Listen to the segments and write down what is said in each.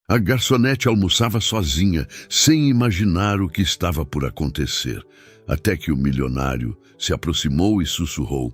A garçonete almoçava sozinha, sem imaginar o que estava por acontecer, até que o milionário se aproximou e sussurrou: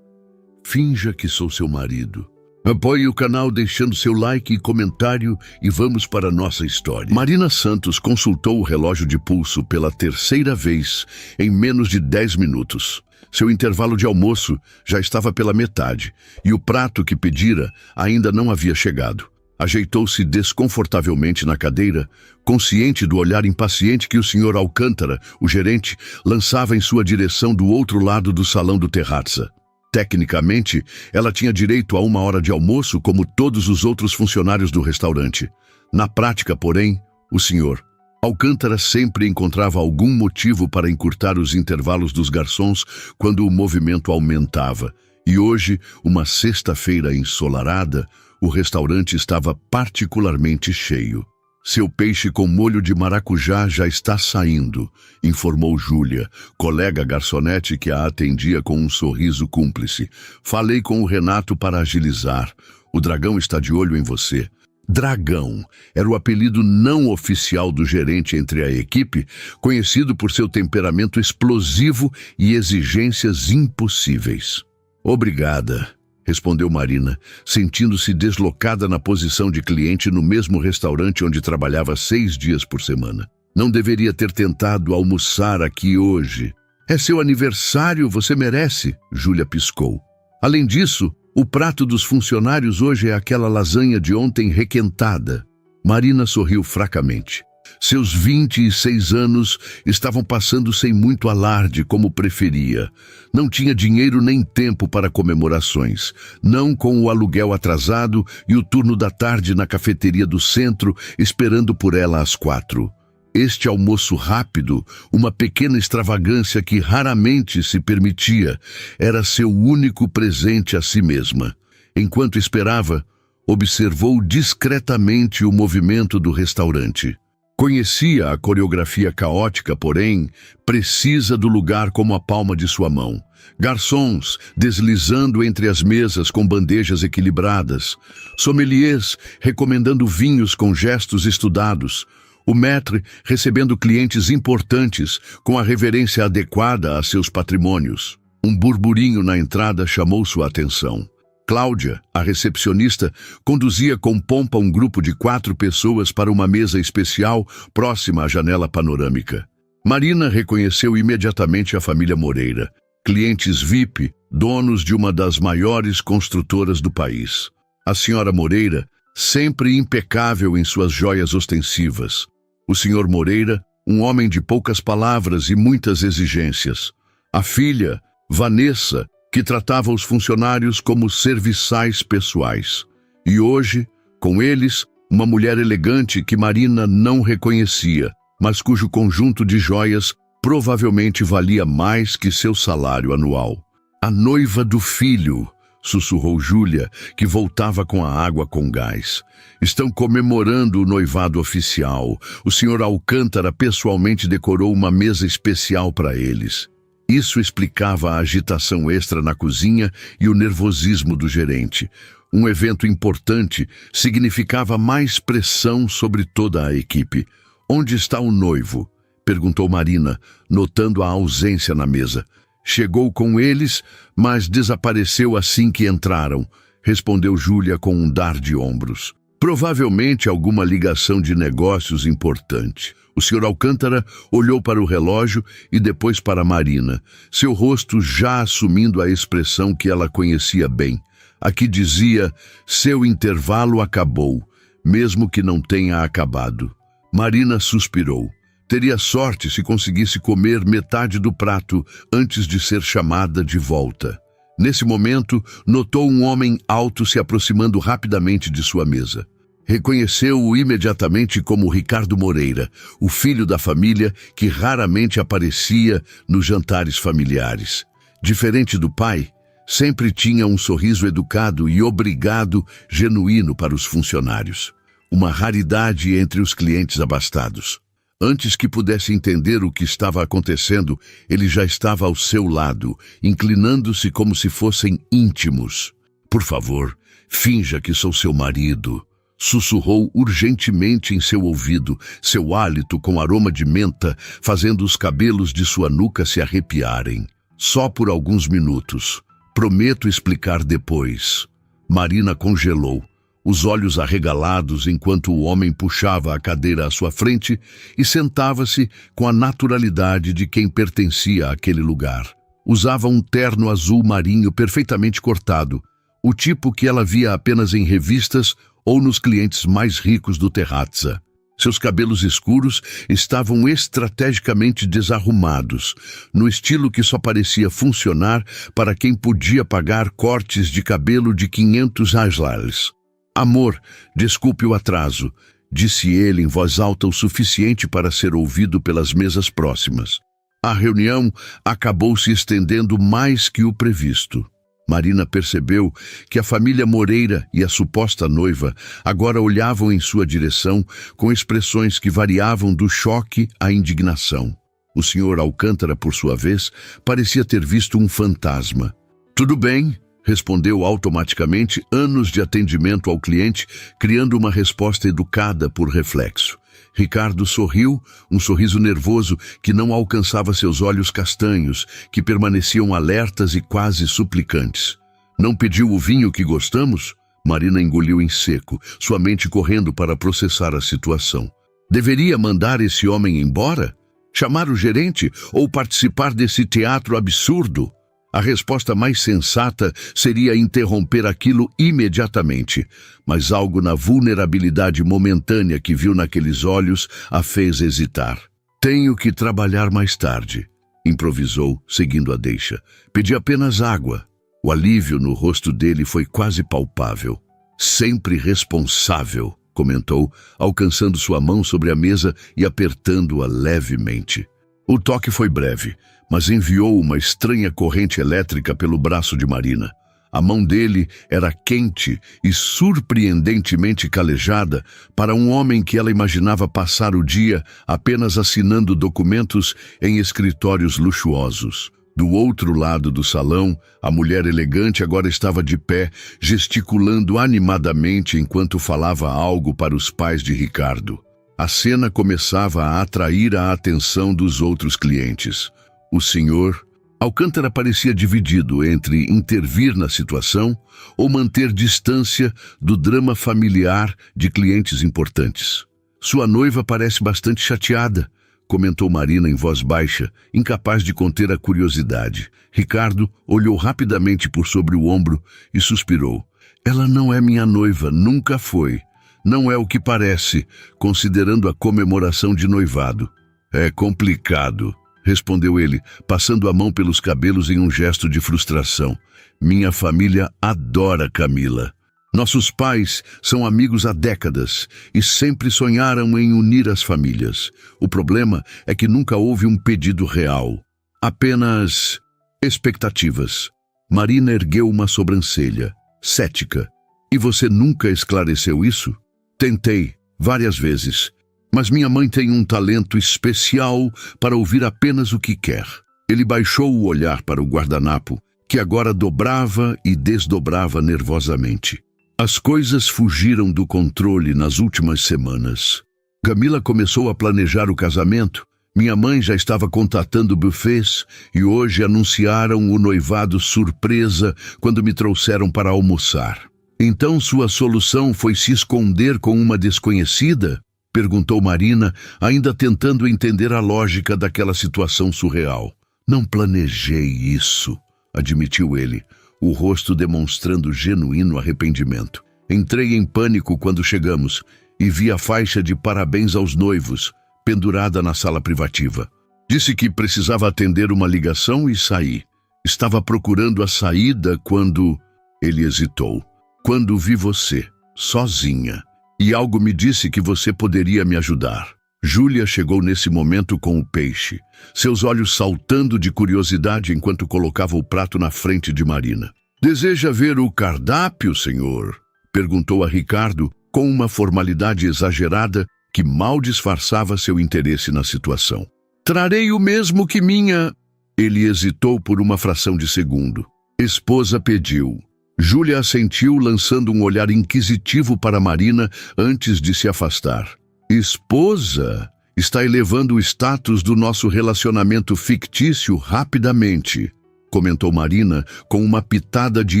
"Finja que sou seu marido. Apoie o canal deixando seu like e comentário e vamos para a nossa história." Marina Santos consultou o relógio de pulso pela terceira vez em menos de 10 minutos. Seu intervalo de almoço já estava pela metade e o prato que pedira ainda não havia chegado. Ajeitou-se desconfortavelmente na cadeira, consciente do olhar impaciente que o Sr. Alcântara, o gerente, lançava em sua direção do outro lado do salão do Terrazza. Tecnicamente, ela tinha direito a 1 hora de almoço como todos os outros funcionários do restaurante. Na prática, porém, o Sr. Alcântara sempre encontrava algum motivo para encurtar os intervalos dos garçons quando o movimento aumentava. E hoje, uma sexta-feira ensolarada, o restaurante estava particularmente cheio. "Seu peixe com molho de maracujá já está saindo", informou Júlia, colega garçonete que a atendia com um sorriso cúmplice. "Falei com o Renato para agilizar. O dragão está de olho em você." Dragão era o apelido não oficial do gerente entre a equipe, conhecido por seu temperamento explosivo e exigências impossíveis. "Obrigada", respondeu Marina, sentindo-se deslocada na posição de cliente no mesmo restaurante onde trabalhava 6 dias por semana. "Não deveria ter tentado almoçar aqui hoje." "É seu aniversário, você merece", Júlia piscou. "Além disso, o prato dos funcionários hoje é aquela lasanha de ontem requentada." Marina sorriu fracamente. Seus 26 anos estavam passando sem muito alarde, como preferia. Não tinha dinheiro nem tempo para comemorações, não com o aluguel atrasado e o turno da tarde na cafeteria do centro, esperando por ela às 4. Este almoço rápido, uma pequena extravagância que raramente se permitia, era seu único presente a si mesma. Enquanto esperava, observou discretamente o movimento do restaurante. Conhecia a coreografia caótica, porém, precisa do lugar como a palma de sua mão. Garçons deslizando entre as mesas com bandejas equilibradas. Sommeliers recomendando vinhos com gestos estudados. O maître recebendo clientes importantes com a reverência adequada a seus patrimônios. Um burburinho na entrada chamou sua atenção. Cláudia, a recepcionista, conduzia com pompa um grupo de 4 pessoas para uma mesa especial próxima à janela panorâmica. Marina reconheceu imediatamente a família Moreira, clientes VIP, donos de uma das maiores construtoras do país. A senhora Moreira, sempre impecável em suas joias ostensivas. O senhor Moreira, um homem de poucas palavras e muitas exigências. A filha, Vanessa, que tratava os funcionários como serviçais pessoais. E hoje, com eles, uma mulher elegante que Marina não reconhecia, mas cujo conjunto de joias provavelmente valia mais que seu salário anual. "A noiva do filho", sussurrou Júlia, que voltava com a água com gás. "Estão comemorando o noivado oficial. O senhor Alcântara pessoalmente decorou uma mesa especial para eles." Isso explicava a agitação extra na cozinha e o nervosismo do gerente. Um evento importante significava mais pressão sobre toda a equipe. "Onde está o noivo?", perguntou Marina, notando a ausência na mesa. "Chegou com eles, mas desapareceu assim que entraram", respondeu Júlia com um dar de ombros. "Provavelmente alguma ligação de negócios importante." O Sr. Alcântara olhou para o relógio e depois para Marina, seu rosto já assumindo a expressão que ela conhecia bem. A que dizia: "Seu intervalo acabou, mesmo que não tenha acabado." Marina suspirou. Teria sorte se conseguisse comer metade do prato antes de ser chamada de volta. Nesse momento, notou um homem alto se aproximando rapidamente de sua mesa. Reconheceu-o imediatamente como Ricardo Moreira, o filho da família que raramente aparecia nos jantares familiares. Diferente do pai, sempre tinha um sorriso educado e obrigado genuíno para os funcionários. Uma raridade entre os clientes abastados. Antes que pudesse entender o que estava acontecendo, ele já estava ao seu lado, inclinando-se como se fossem íntimos. "Por favor, finja que sou seu marido", Sussurrou urgentemente em seu ouvido, seu hálito com aroma de menta, fazendo os cabelos de sua nuca se arrepiarem. Só por alguns minutos. Prometo explicar depois. Marina congelou, os olhos arregalados enquanto o homem puxava a cadeira à sua frente e sentava-se com a naturalidade de quem pertencia àquele lugar. Usava um terno azul marinho perfeitamente cortado, o tipo que ela via apenas em revistas ou nos clientes mais ricos do Terrazza. Seus cabelos escuros estavam estrategicamente desarrumados, no estilo que só parecia funcionar para quem podia pagar cortes de cabelo de 500 reais. Amor, desculpe o atraso, disse ele em voz alta o suficiente para ser ouvido pelas mesas próximas. A reunião acabou se estendendo mais que o previsto. Marina percebeu que a família Moreira e a suposta noiva agora olhavam em sua direção com expressões que variavam do choque à indignação. O senhor Alcântara, por sua vez, parecia ter visto um fantasma. Tudo bem, respondeu automaticamente, anos de atendimento ao cliente, criando uma resposta educada por reflexo. Ricardo sorriu, um sorriso nervoso que não alcançava seus olhos castanhos, que permaneciam alertas e quase suplicantes. Não pediu o vinho que gostamos? Marina engoliu em seco, sua mente correndo para processar a situação. Deveria mandar esse homem embora? Chamar o gerente ou participar desse teatro absurdo? A resposta mais sensata seria interromper aquilo imediatamente, mas algo na vulnerabilidade momentânea que viu naqueles olhos a fez hesitar. Tenho que trabalhar mais tarde, improvisou, seguindo a deixa. Pedi apenas água. O alívio no rosto dele foi quase palpável. Sempre responsável, comentou, alcançando sua mão sobre a mesa e apertando-a levemente. O toque foi breve, mas enviou uma estranha corrente elétrica pelo braço de Marina. A mão dele era quente e surpreendentemente calejada para um homem que ela imaginava passar o dia apenas assinando documentos em escritórios luxuosos. Do outro lado do salão, a mulher elegante agora estava de pé, gesticulando animadamente enquanto falava algo para os pais de Ricardo. A cena começava a atrair a atenção dos outros clientes. O senhor Alcântara parecia dividido entre intervir na situação ou manter distância do drama familiar de clientes importantes. Sua noiva parece bastante chateada, comentou Marina em voz baixa, incapaz de conter a curiosidade. Ricardo olhou rapidamente por sobre o ombro e suspirou. Ela não é minha noiva, nunca foi. Não é o que parece, considerando a comemoração de noivado. É complicado, respondeu ele, passando a mão pelos cabelos em um gesto de frustração. Minha família adora Camila. Nossos pais são amigos há décadas e sempre sonharam em unir as famílias. O problema é que nunca houve um pedido real. Apenas expectativas. Marina ergueu uma sobrancelha, cética. E você nunca esclareceu isso? Tentei, várias vezes. Mas minha mãe tem um talento especial para ouvir apenas o que quer. Ele baixou o olhar para o guardanapo, que agora dobrava e desdobrava nervosamente. As coisas fugiram do controle nas últimas semanas. Camila começou a planejar o casamento. Minha mãe já estava contatando buffets e hoje anunciaram o noivado surpresa quando me trouxeram para almoçar. Então sua solução foi se esconder com uma desconhecida? Perguntou Marina, ainda tentando entender a lógica daquela situação surreal. Não planejei isso, admitiu ele, o rosto demonstrando genuíno arrependimento. Entrei em pânico quando chegamos e vi a faixa de parabéns aos noivos, pendurada na sala privativa. Disse que precisava atender uma ligação e saí. Estava procurando a saída quando... Ele hesitou. Quando vi você, sozinha. E algo me disse que você poderia me ajudar. Júlia chegou nesse momento com o peixe, seus olhos saltando de curiosidade enquanto colocava o prato na frente de Marina. Deseja ver o cardápio, senhor? Perguntou a Ricardo com uma formalidade exagerada que mal disfarçava seu interesse na situação. Trarei o mesmo que minha... Ele hesitou por uma fração de segundo. Esposa pediu. Júlia assentiu, lançando um olhar inquisitivo para Marina antes de se afastar. Esposa? Está elevando o status do nosso relacionamento fictício rapidamente, comentou Marina com uma pitada de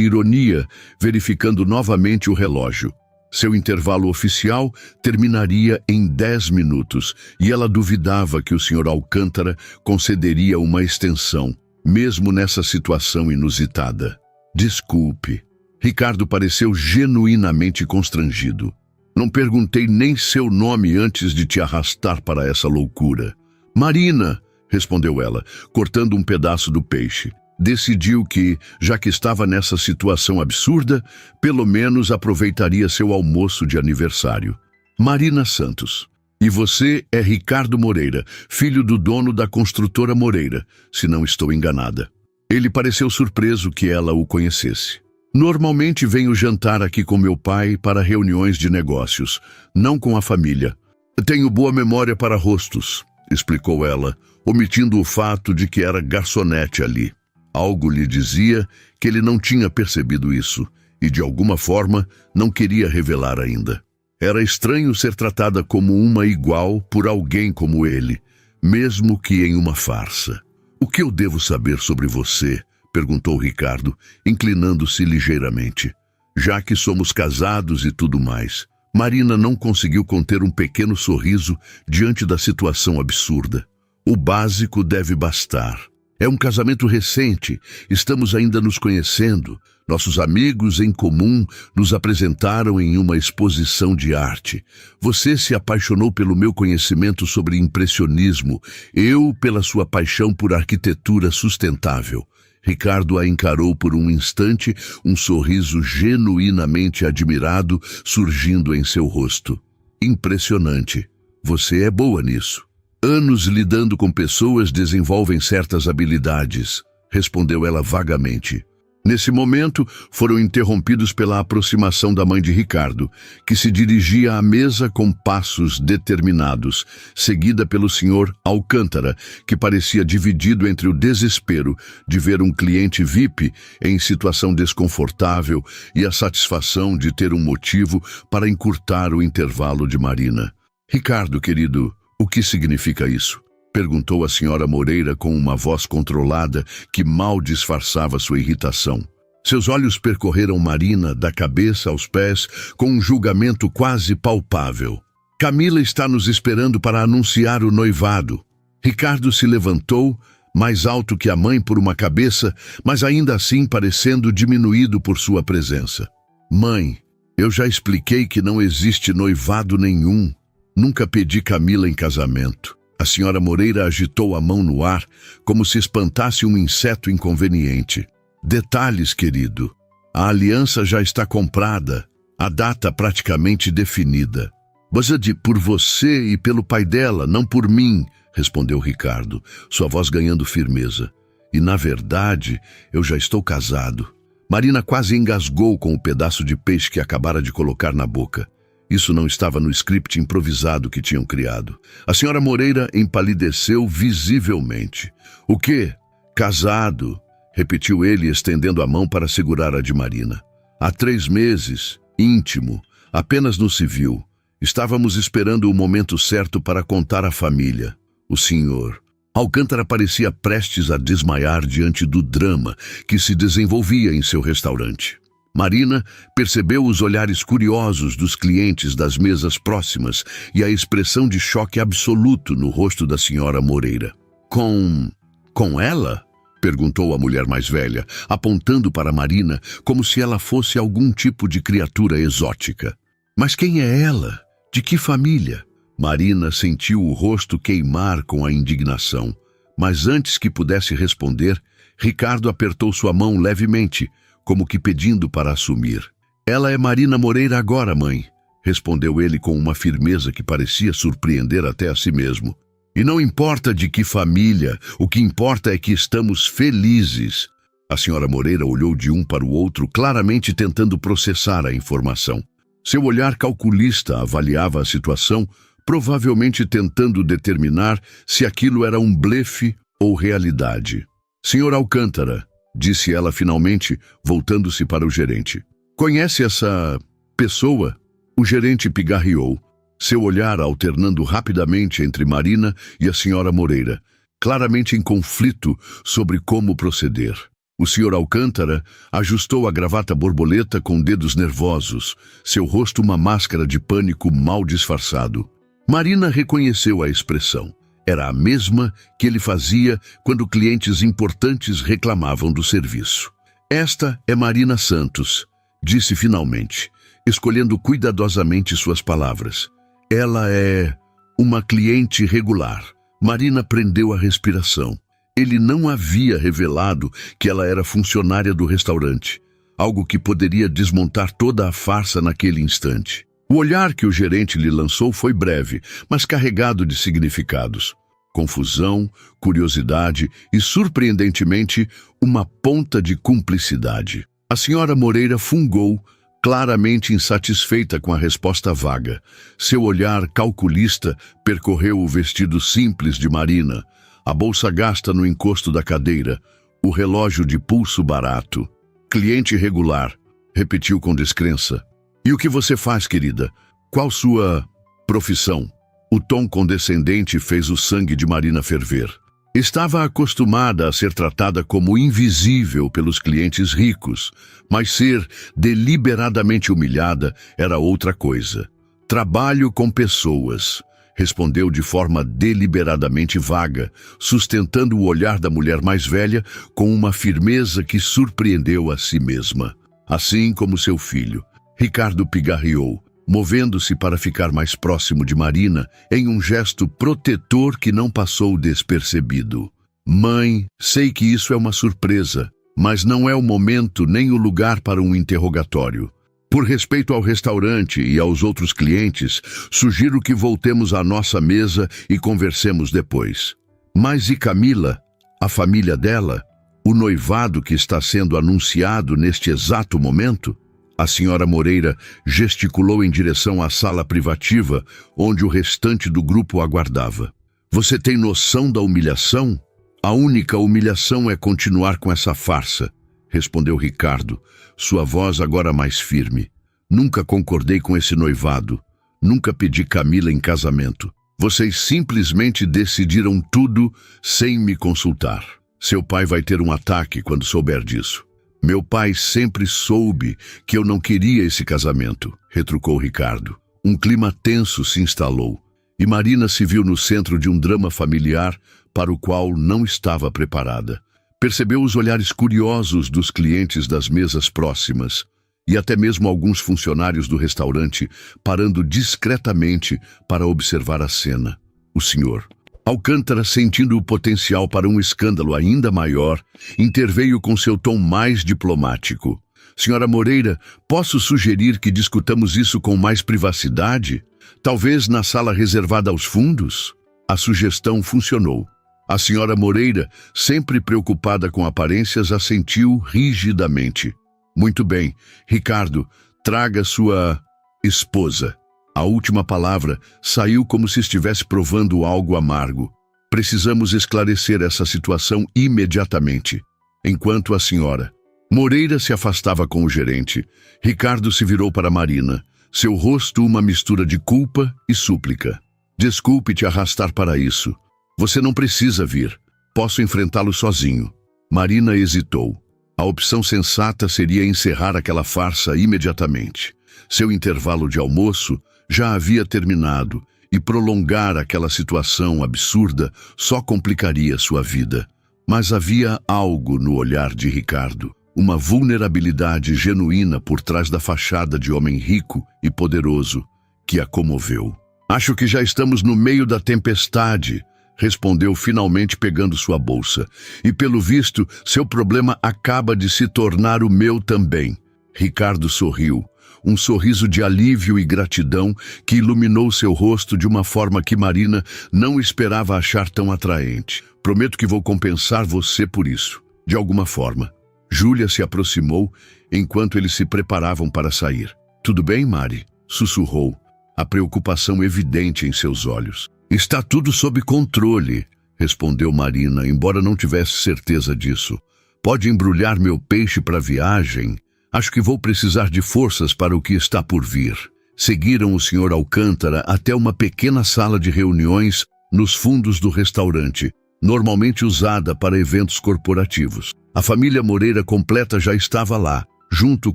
ironia, verificando novamente o relógio. Seu intervalo oficial terminaria em 10 minutos e ela duvidava que o Sr. Alcântara concederia uma extensão, mesmo nessa situação inusitada. Desculpe. Ricardo pareceu genuinamente constrangido. Não perguntei nem seu nome antes de te arrastar para essa loucura. Marina, respondeu ela, cortando um pedaço do peixe. Decidiu que, já que estava nessa situação absurda, pelo menos aproveitaria seu almoço de aniversário. Marina Santos. E você é Ricardo Moreira, filho do dono da construtora Moreira, se não estou enganada. Ele pareceu surpreso que ela o conhecesse. Normalmente venho jantar aqui com meu pai para reuniões de negócios, não com a família. Tenho boa memória para rostos, explicou ela, omitindo o fato de que era garçonete ali. Algo lhe dizia que ele não tinha percebido isso e, de alguma forma, não queria revelar ainda. Era estranho ser tratada como uma igual por alguém como ele, mesmo que em uma farsa. O que eu devo saber sobre você? Perguntou Ricardo, inclinando-se ligeiramente. Já que somos casados e tudo mais. Marina não conseguiu conter um pequeno sorriso diante da situação absurda. O básico deve bastar. É um casamento recente, estamos ainda nos conhecendo. Nossos amigos em comum nos apresentaram em uma exposição de arte. Você se apaixonou pelo meu conhecimento sobre impressionismo, eu pela sua paixão por arquitetura sustentável. Ricardo a encarou por um instante, um sorriso genuinamente admirado surgindo em seu rosto. Impressionante. Você é boa nisso. Anos lidando com pessoas desenvolvem certas habilidades, respondeu ela vagamente. Nesse momento, foram interrompidos pela aproximação da mãe de Ricardo, que se dirigia à mesa com passos determinados, seguida pelo Sr. Alcântara, que parecia dividido entre o desespero de ver um cliente VIP em situação desconfortável e a satisfação de ter um motivo para encurtar o intervalo de Marina. Ricardo, querido, o que significa isso? Perguntou a senhora Moreira com uma voz controlada que mal disfarçava sua irritação. Seus olhos percorreram Marina da cabeça aos pés com um julgamento quase palpável. Camila está nos esperando para anunciar o noivado. Ricardo se levantou, mais alto que a mãe por uma cabeça, mas ainda assim parecendo diminuído por sua presença. Mãe, eu já expliquei que não existe noivado nenhum. Nunca pedi Camila em casamento. A senhora Moreira agitou a mão no ar, como se espantasse um inseto inconveniente. Detalhes, querido. A aliança já está comprada, a data praticamente definida. Mas por você e pelo pai dela, não por mim, respondeu Ricardo, sua voz ganhando firmeza. E, na verdade, eu já estou casado. Marina quase engasgou com o pedaço de peixe que acabara de colocar na boca. Isso não estava no script improvisado que tinham criado. A senhora Moreira empalideceu visivelmente. O quê? Casado, repetiu ele, estendendo a mão para segurar a de Marina. Há 3 meses, íntimo, apenas no civil. Estávamos esperando o momento certo para contar à família. O senhor Alcântara parecia prestes a desmaiar diante do drama que se desenvolvia em seu restaurante. Marina percebeu os olhares curiosos dos clientes das mesas próximas e a expressão de choque absoluto no rosto da senhora Moreira. Com ela? Perguntou a mulher mais velha, apontando para Marina como se ela fosse algum tipo de criatura exótica. Mas quem é ela? De que família? Marina sentiu o rosto queimar com a indignação. Mas antes que pudesse responder, Ricardo apertou sua mão levemente, como que pedindo para assumir. Ela é Marina Moreira agora, mãe, respondeu ele com uma firmeza que parecia surpreender até a si mesmo. E não importa de que família, o que importa é que estamos felizes. A senhora Moreira olhou de um para o outro, claramente tentando processar a informação. Seu olhar calculista avaliava a situação, provavelmente tentando determinar se aquilo era um blefe ou realidade. Senhor Alcântara, disse ela finalmente, voltando-se para o gerente. Conhece essa pessoa? O gerente pigarreou, seu olhar alternando rapidamente entre Marina e a senhora Moreira, claramente em conflito sobre como proceder. O senhor Alcântara ajustou a gravata borboleta com dedos nervosos, seu rosto uma máscara de pânico mal disfarçado. Marina reconheceu a expressão. Era a mesma que ele fazia quando clientes importantes reclamavam do serviço. Esta é Marina Santos, disse finalmente, escolhendo cuidadosamente suas palavras. Ela é uma cliente regular. Marina prendeu a respiração. Ele não havia revelado que ela era funcionária do restaurante, algo que poderia desmontar toda a farsa naquele instante. O olhar que o gerente lhe lançou foi breve, mas carregado de significados. Confusão, curiosidade e, surpreendentemente, uma ponta de cumplicidade. A senhora Moreira fungou, claramente insatisfeita com a resposta vaga. Seu olhar calculista percorreu o vestido simples de Marina, a bolsa gasta no encosto da cadeira, o relógio de pulso barato. Cliente regular, repetiu com descrença. E o que você faz, querida? Qual sua profissão? O tom condescendente fez o sangue de Marina ferver. Estava acostumada a ser tratada como invisível pelos clientes ricos, mas ser deliberadamente humilhada era outra coisa. Trabalho com pessoas, respondeu de forma deliberadamente vaga, sustentando o olhar da mulher mais velha com uma firmeza que surpreendeu a si mesma. Assim como seu filho, Ricardo pigarreou, movendo-se para ficar mais próximo de Marina em um gesto protetor que não passou despercebido. Mãe, sei que isso é uma surpresa, mas não é o momento nem o lugar para um interrogatório. Por respeito ao restaurante e aos outros clientes, sugiro que voltemos à nossa mesa e conversemos depois. Mas e Camila? A família dela? O noivado que está sendo anunciado neste exato momento? A senhora Moreira gesticulou em direção à sala privativa, onde o restante do grupo aguardava. Você tem noção da humilhação? A única humilhação é continuar com essa farsa, respondeu Ricardo, sua voz agora mais firme. Nunca concordei com esse noivado. Nunca pedi Camila em casamento. Vocês simplesmente decidiram tudo sem me consultar. Seu pai vai ter um ataque quando souber disso. Meu pai sempre soube que eu não queria esse casamento, retrucou Ricardo. Um clima tenso se instalou, e Marina se viu no centro de um drama familiar para o qual não estava preparada. Percebeu os olhares curiosos dos clientes das mesas próximas, e até mesmo alguns funcionários do restaurante parando discretamente para observar a cena. O senhor Alcântara, sentindo o potencial para um escândalo ainda maior, interveio com seu tom mais diplomático. Senhora Moreira, posso sugerir que discutamos isso com mais privacidade? Talvez na sala reservada aos fundos? A sugestão funcionou. A senhora Moreira, sempre preocupada com aparências, assentiu rigidamente. Muito bem, Ricardo, traga sua esposa. A última palavra saiu como se estivesse provando algo amargo. Precisamos esclarecer essa situação imediatamente. Enquanto a senhora Moreira se afastava com o gerente, Ricardo se virou para Marina, seu rosto uma mistura de culpa e súplica. Desculpe te arrastar para isso. Você não precisa vir. Posso enfrentá-lo sozinho. Marina hesitou. A opção sensata seria encerrar aquela farsa imediatamente. Seu intervalo de almoço já havia terminado e prolongar aquela situação absurda só complicaria sua vida. Mas havia algo no olhar de Ricardo, uma vulnerabilidade genuína por trás da fachada de homem rico e poderoso, que a comoveu. Acho que já estamos no meio da tempestade, respondeu finalmente pegando sua bolsa. E pelo visto, seu problema acaba de se tornar o meu também. Ricardo sorriu. Um sorriso de alívio e gratidão que iluminou seu rosto de uma forma que Marina não esperava achar tão atraente. Prometo que vou compensar você por isso, de alguma forma. Júlia se aproximou enquanto eles se preparavam para sair. Tudo bem, Mari? Sussurrou, a preocupação evidente em seus olhos. Está tudo sob controle, respondeu Marina, embora não tivesse certeza disso. Pode embrulhar meu peixe para a viagem? Acho que vou precisar de forças para o que está por vir. Seguiram o Sr. Alcântara até uma pequena sala de reuniões nos fundos do restaurante, normalmente usada para eventos corporativos. A família Moreira completa já estava lá, junto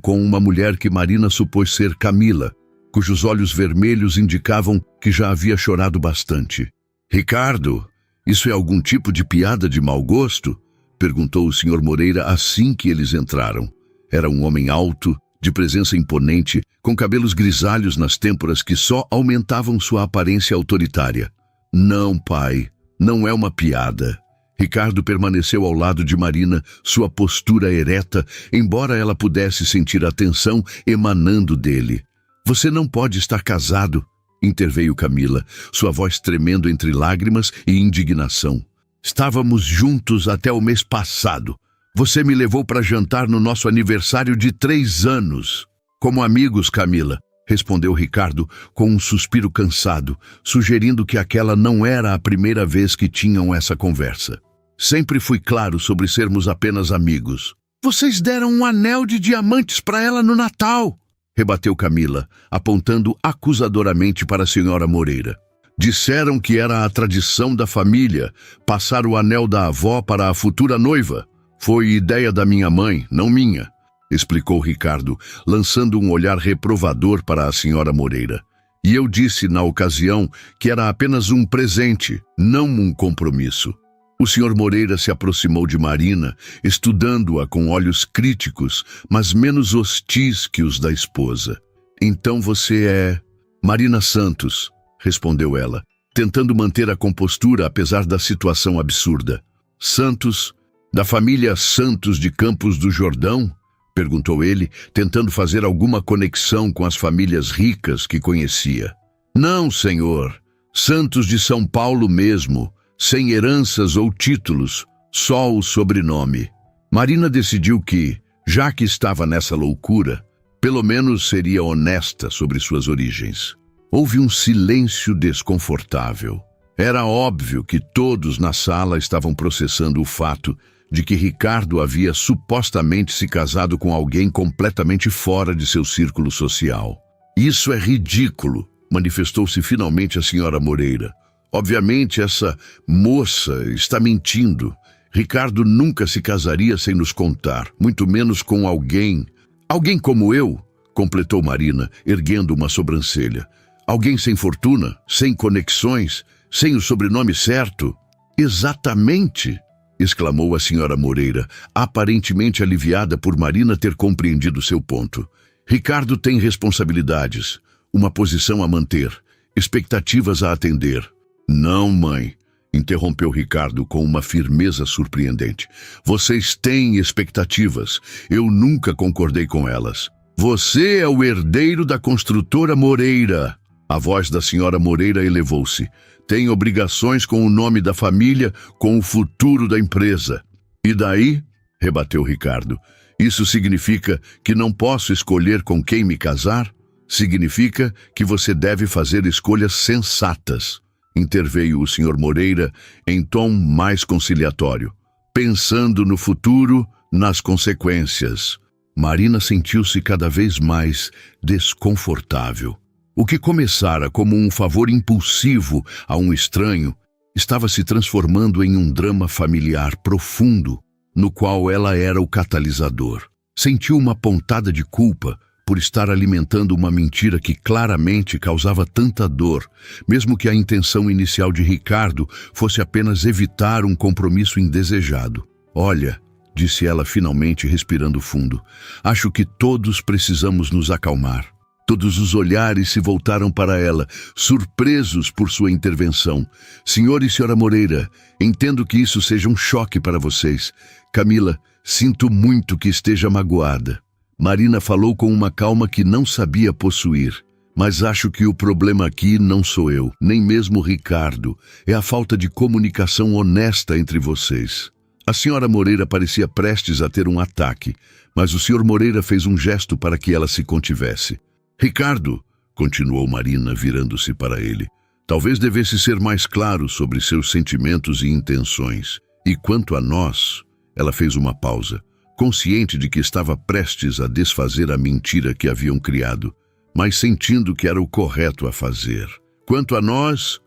com uma mulher que Marina supôs ser Camila, cujos olhos vermelhos indicavam que já havia chorado bastante. Ricardo, isso é algum tipo de piada de mau gosto? Perguntou o Sr. Moreira assim que eles entraram. Era um homem alto, de presença imponente, com cabelos grisalhos nas têmporas que só aumentavam sua aparência autoritária. Não, pai, não é uma piada. Ricardo permaneceu ao lado de Marina, sua postura ereta, embora ela pudesse sentir a tensão emanando dele. Você não pode estar casado, interveio Camila, sua voz tremendo entre lágrimas e indignação. Estávamos juntos até o mês passado. Você me levou para jantar no nosso aniversário de 3 anos. Como amigos, Camila, respondeu Ricardo com um suspiro cansado, sugerindo que aquela não era a primeira vez que tinham essa conversa. Sempre fui claro sobre sermos apenas amigos. Vocês deram um anel de diamantes para ela no Natal, rebateu Camila, apontando acusadoramente para a senhora Moreira. Disseram que era a tradição da família passar o anel da avó para a futura noiva. Foi ideia da minha mãe, não minha, explicou Ricardo, lançando um olhar reprovador para a senhora Moreira. E eu disse na ocasião que era apenas um presente, não um compromisso. O Sr. Moreira se aproximou de Marina, estudando-a com olhos críticos, mas menos hostis que os da esposa. Então você é... Marina Santos, respondeu ela, tentando manter a compostura apesar da situação absurda. Santos, da família Santos de Campos do Jordão? Perguntou ele, tentando fazer alguma conexão com as famílias ricas que conhecia. Não, senhor. Santos de São Paulo mesmo, sem heranças ou títulos, só o sobrenome. Marina decidiu que, já que estava nessa loucura, pelo menos seria honesta sobre suas origens. Houve um silêncio desconfortável. Era óbvio que todos na sala estavam processando o fato de que Ricardo havia supostamente se casado com alguém completamente fora de seu círculo social. Isso é ridículo, manifestou-se finalmente a senhora Moreira. Obviamente essa moça está mentindo. Ricardo nunca se casaria sem nos contar, muito menos com alguém. Alguém como eu, completou Marina, erguendo uma sobrancelha. Alguém sem fortuna, sem conexões, sem o sobrenome certo. Exatamente, exclamou a senhora Moreira, aparentemente aliviada por Marina ter compreendido seu ponto. Ricardo tem responsabilidades, uma posição a manter, expectativas a atender. Não, mãe, interrompeu Ricardo com uma firmeza surpreendente. Vocês têm expectativas. Eu nunca concordei com elas. Você é o herdeiro da construtora Moreira. A voz da senhora Moreira elevou-se. Tem obrigações com o nome da família, com o futuro da empresa. E daí? Rebateu Ricardo. Isso significa que não posso escolher com quem me casar? Significa que você deve fazer escolhas sensatas. Interveio o Sr. Moreira em tom mais conciliatório, pensando no futuro, nas consequências. Marina sentiu-se cada vez mais desconfortável. O que começara como um favor impulsivo a um estranho estava se transformando em um drama familiar profundo, no qual ela era o catalisador. Sentiu uma pontada de culpa por estar alimentando uma mentira que claramente causava tanta dor, mesmo que a intenção inicial de Ricardo fosse apenas evitar um compromisso indesejado. Olha, disse ela finalmente respirando fundo, acho que todos precisamos nos acalmar. Todos os olhares se voltaram para ela, surpresos por sua intervenção. Senhor e senhora Moreira, entendo que isso seja um choque para vocês. Camila, sinto muito que esteja magoada. Marina falou com uma calma que não sabia possuir. Mas acho que o problema aqui não sou eu, nem mesmo Ricardo. É a falta de comunicação honesta entre vocês. A senhora Moreira parecia prestes a ter um ataque, mas o senhor Moreira fez um gesto para que ela se contivesse. Ricardo, continuou Marina, virando-se para ele, talvez devesse ser mais claro sobre seus sentimentos e intenções. E quanto a nós, Ela fez uma pausa, consciente de que estava prestes a desfazer a mentira que haviam criado, mas sentindo que era o correto a fazer. Quanto a nós,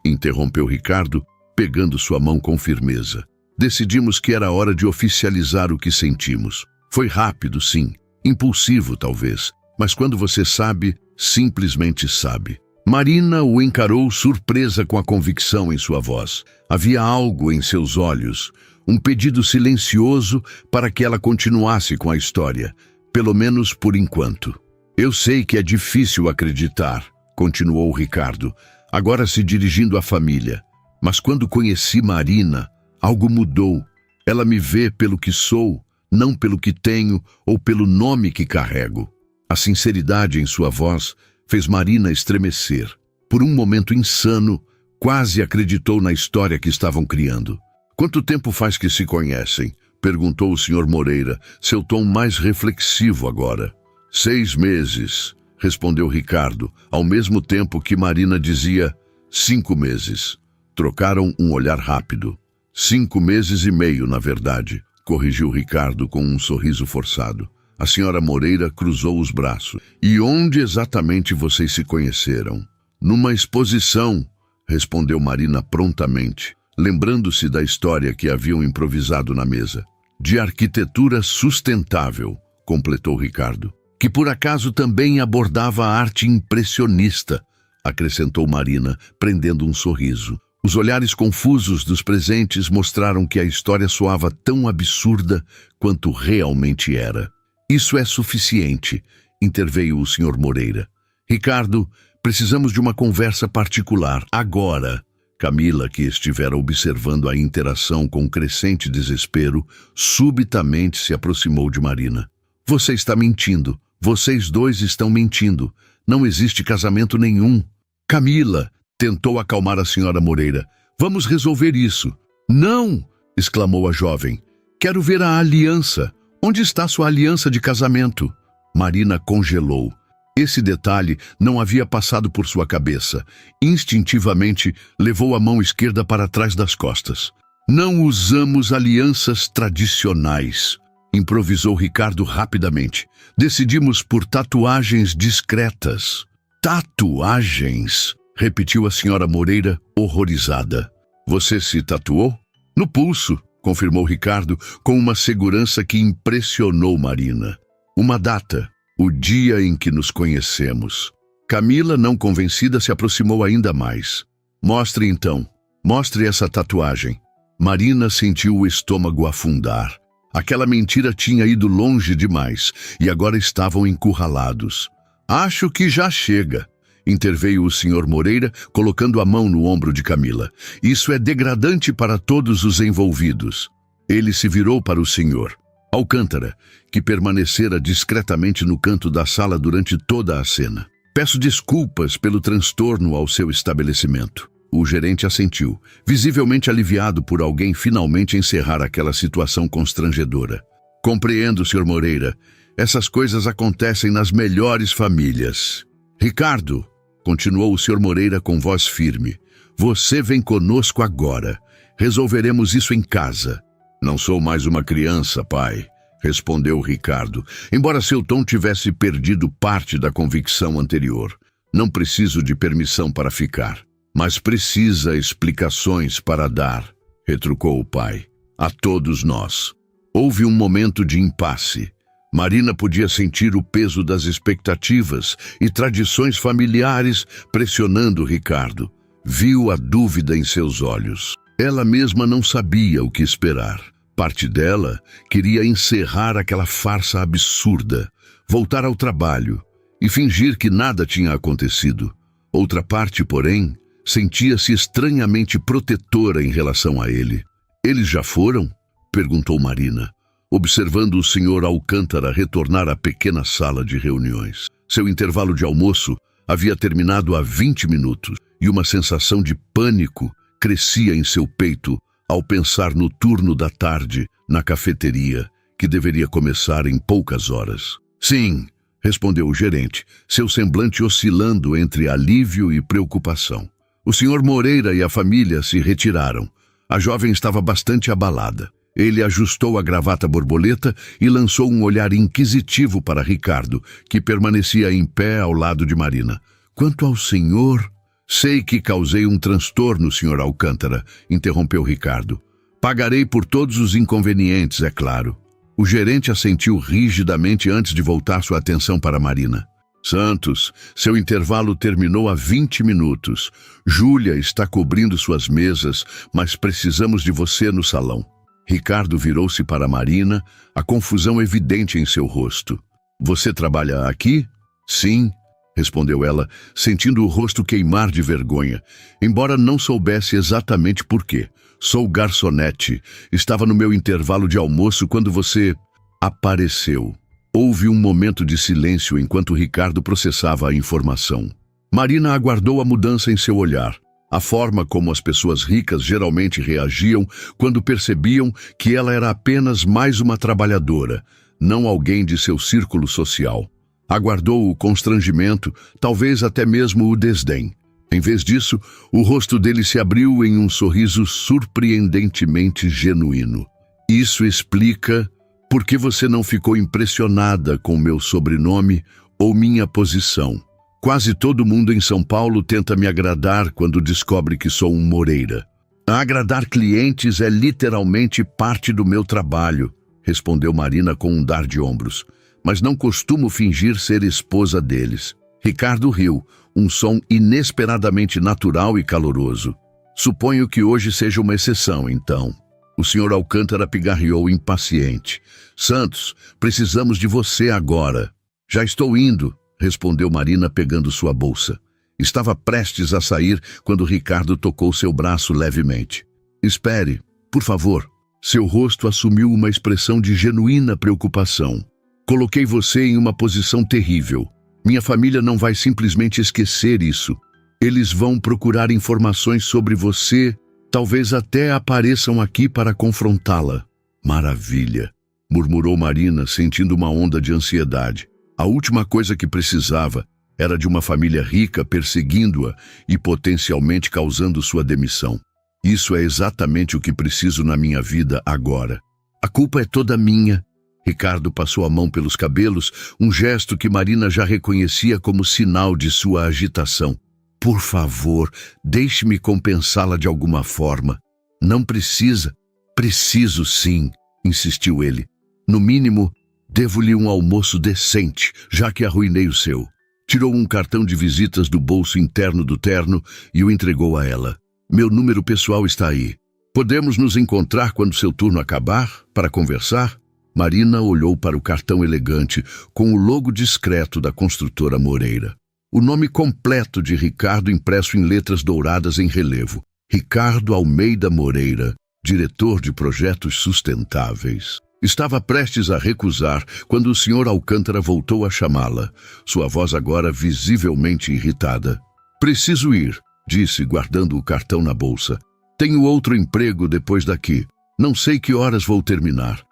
interrompeu Ricardo, pegando sua mão com firmeza. Decidimos que era hora de oficializar o que sentimos. Foi rápido, sim, impulsivo talvez, mas quando você sabe, simplesmente sabe. Marina o encarou surpresa com a convicção em sua voz. Havia algo em seus olhos, um pedido silencioso para que ela continuasse com a história, pelo menos por enquanto. Eu sei que é difícil acreditar, continuou Ricardo, agora se dirigindo à família. Mas quando conheci Marina, algo mudou. Ela me vê pelo que sou, não pelo que tenho ou pelo nome que carrego. A sinceridade em sua voz fez Marina estremecer. Por um momento insano, quase acreditou na história que estavam criando. Quanto tempo faz que se conhecem? Perguntou o Sr. Moreira, seu tom mais reflexivo agora. 6 meses, respondeu Ricardo, ao mesmo tempo que Marina dizia 5 meses. Trocaram um olhar rápido. 5 meses e meio, na verdade, corrigiu Ricardo com um sorriso forçado. A senhora Moreira cruzou os braços. E onde exatamente vocês se conheceram? Numa exposição, respondeu Marina prontamente, lembrando-se da história que haviam improvisado na mesa. De arquitetura sustentável, completou Ricardo, que por acaso também abordava a arte impressionista, acrescentou Marina, prendendo um sorriso. Os olhares confusos dos presentes mostraram que a história soava tão absurda quanto realmente era. Isso é suficiente, interveio o Sr. Moreira. Ricardo, precisamos de uma conversa particular, agora. Camila, que estivera observando a interação com crescente desespero, subitamente se aproximou de Marina. Você está mentindo. Vocês dois estão mentindo. Não existe casamento nenhum. Camila, tentou acalmar a senhora Moreira. Vamos resolver isso. Não! Exclamou a jovem. Quero ver a aliança. Onde está sua aliança de casamento? Marina congelou. Esse detalhe não havia passado por sua cabeça. Instintivamente, levou a mão esquerda para trás das costas. Não usamos alianças tradicionais, improvisou Ricardo rapidamente. Decidimos por tatuagens discretas. Tatuagens? Repetiu a senhora Moreira, horrorizada. Você se tatuou? No pulso, confirmou Ricardo com uma segurança que impressionou Marina. Uma data, o dia em que nos conhecemos. Camila, não convencida, se aproximou ainda mais. Mostre então, mostre essa tatuagem. Marina sentiu o estômago afundar. Aquela mentira tinha ido longe demais e agora estavam encurralados. Acho que já chega, interveio o Sr. Moreira, colocando a mão no ombro de Camila. Isso é degradante para todos os envolvidos. Ele se virou para o senhor Alcântara, que permanecera discretamente no canto da sala durante toda a cena. Peço desculpas pelo transtorno ao seu estabelecimento. O gerente assentiu, visivelmente aliviado por alguém finalmente encerrar aquela situação constrangedora. Compreendo, Sr. Moreira. Essas coisas acontecem nas melhores famílias. Ricardo, continuou o Sr. Moreira com voz firme, você vem conosco agora. Resolveremos isso em casa. Não sou mais uma criança, pai, respondeu Ricardo, embora seu tom tivesse perdido parte da convicção anterior. Não preciso de permissão para ficar, mas precisa explicações para dar, retrucou o pai. A todos nós. Houve um momento de impasse. Marina podia sentir o peso das expectativas e tradições familiares pressionando Ricardo. Viu a dúvida em seus olhos. Ela mesma não sabia o que esperar. Parte dela queria encerrar aquela farsa absurda, voltar ao trabalho e fingir que nada tinha acontecido. Outra parte, porém, sentia-se estranhamente protetora em relação a ele. Eles já foram? Perguntou Marina, observando o Sr. Alcântara retornar à pequena sala de reuniões. Seu intervalo de almoço havia terminado há 20 minutos e uma sensação de pânico crescia em seu peito ao pensar no turno da tarde na cafeteria, que deveria começar em poucas horas. Sim, respondeu o gerente, seu semblante oscilando entre alívio e preocupação. O Sr. Moreira e a família se retiraram. A jovem estava bastante abalada. Ele ajustou a gravata borboleta e lançou um olhar inquisitivo para Ricardo, que permanecia em pé ao lado de Marina. Quanto ao senhor... Sei que causei um transtorno, Sr. Alcântara, interrompeu Ricardo. Pagarei por todos os inconvenientes, é claro. O gerente assentiu rigidamente antes de voltar sua atenção para Marina. Santos, seu intervalo terminou há 20 minutos. Júlia está cobrindo suas mesas, mas precisamos de você no salão. Ricardo virou-se para Marina, a confusão evidente em seu rosto. Você trabalha aqui? Sim, respondeu ela, sentindo o rosto queimar de vergonha, embora não soubesse exatamente por quê. Sou garçonete. Estava no meu intervalo de almoço quando você apareceu. Houve um momento de silêncio enquanto Ricardo processava a informação. Marina aguardou a mudança em seu olhar, a forma como as pessoas ricas geralmente reagiam quando percebiam que ela era apenas mais uma trabalhadora, não alguém de seu círculo social. Aguardou o constrangimento, talvez até mesmo o desdém. Em vez disso, o rosto dele se abriu em um sorriso surpreendentemente genuíno. Isso explica por que você não ficou impressionada com meu sobrenome ou minha posição. Quase todo mundo em São Paulo tenta me agradar quando descobre que sou um Moreira. Agradar clientes é literalmente parte do meu trabalho, respondeu Marina com um dar de ombros. Mas não costumo fingir ser esposa deles. Ricardo riu, um som inesperadamente natural e caloroso. Suponho que hoje seja uma exceção, então. O Sr. Alcântara pigarreou impaciente. Santos, precisamos de você agora. Já estou indo, respondeu Marina pegando sua bolsa. Estava prestes a sair quando Ricardo tocou seu braço levemente. Espere, por favor. Seu rosto assumiu uma expressão de genuína preocupação. Coloquei você em uma posição terrível. Minha família não vai simplesmente esquecer isso. Eles vão procurar informações sobre você, talvez até apareçam aqui para confrontá-la. Maravilha, murmurou Marina, sentindo uma onda de ansiedade. A última coisa que precisava era de uma família rica perseguindo-a e potencialmente causando sua demissão. Isso é exatamente o que preciso na minha vida agora. A culpa é toda minha. Ricardo passou a mão pelos cabelos, um gesto que Marina já reconhecia como sinal de sua agitação. Por favor, deixe-me compensá-la de alguma forma. Não precisa. Preciso sim, insistiu ele. No mínimo, devo-lhe um almoço decente, já que arruinei o seu. Tirou um cartão de visitas do bolso interno do terno e o entregou a ela. Meu número pessoal está aí. Podemos nos encontrar quando seu turno acabar, para conversar? Marina olhou para o cartão elegante com o logo discreto da construtora Moreira. O nome completo de Ricardo impresso em letras douradas em relevo. Ricardo Almeida Moreira, diretor de projetos sustentáveis. Estava prestes a recusar quando o Sr. Alcântara voltou a chamá-la, sua voz agora visivelmente irritada. Preciso ir, disse, guardando o cartão na bolsa. Tenho outro emprego depois daqui. Não sei que horas vou terminar.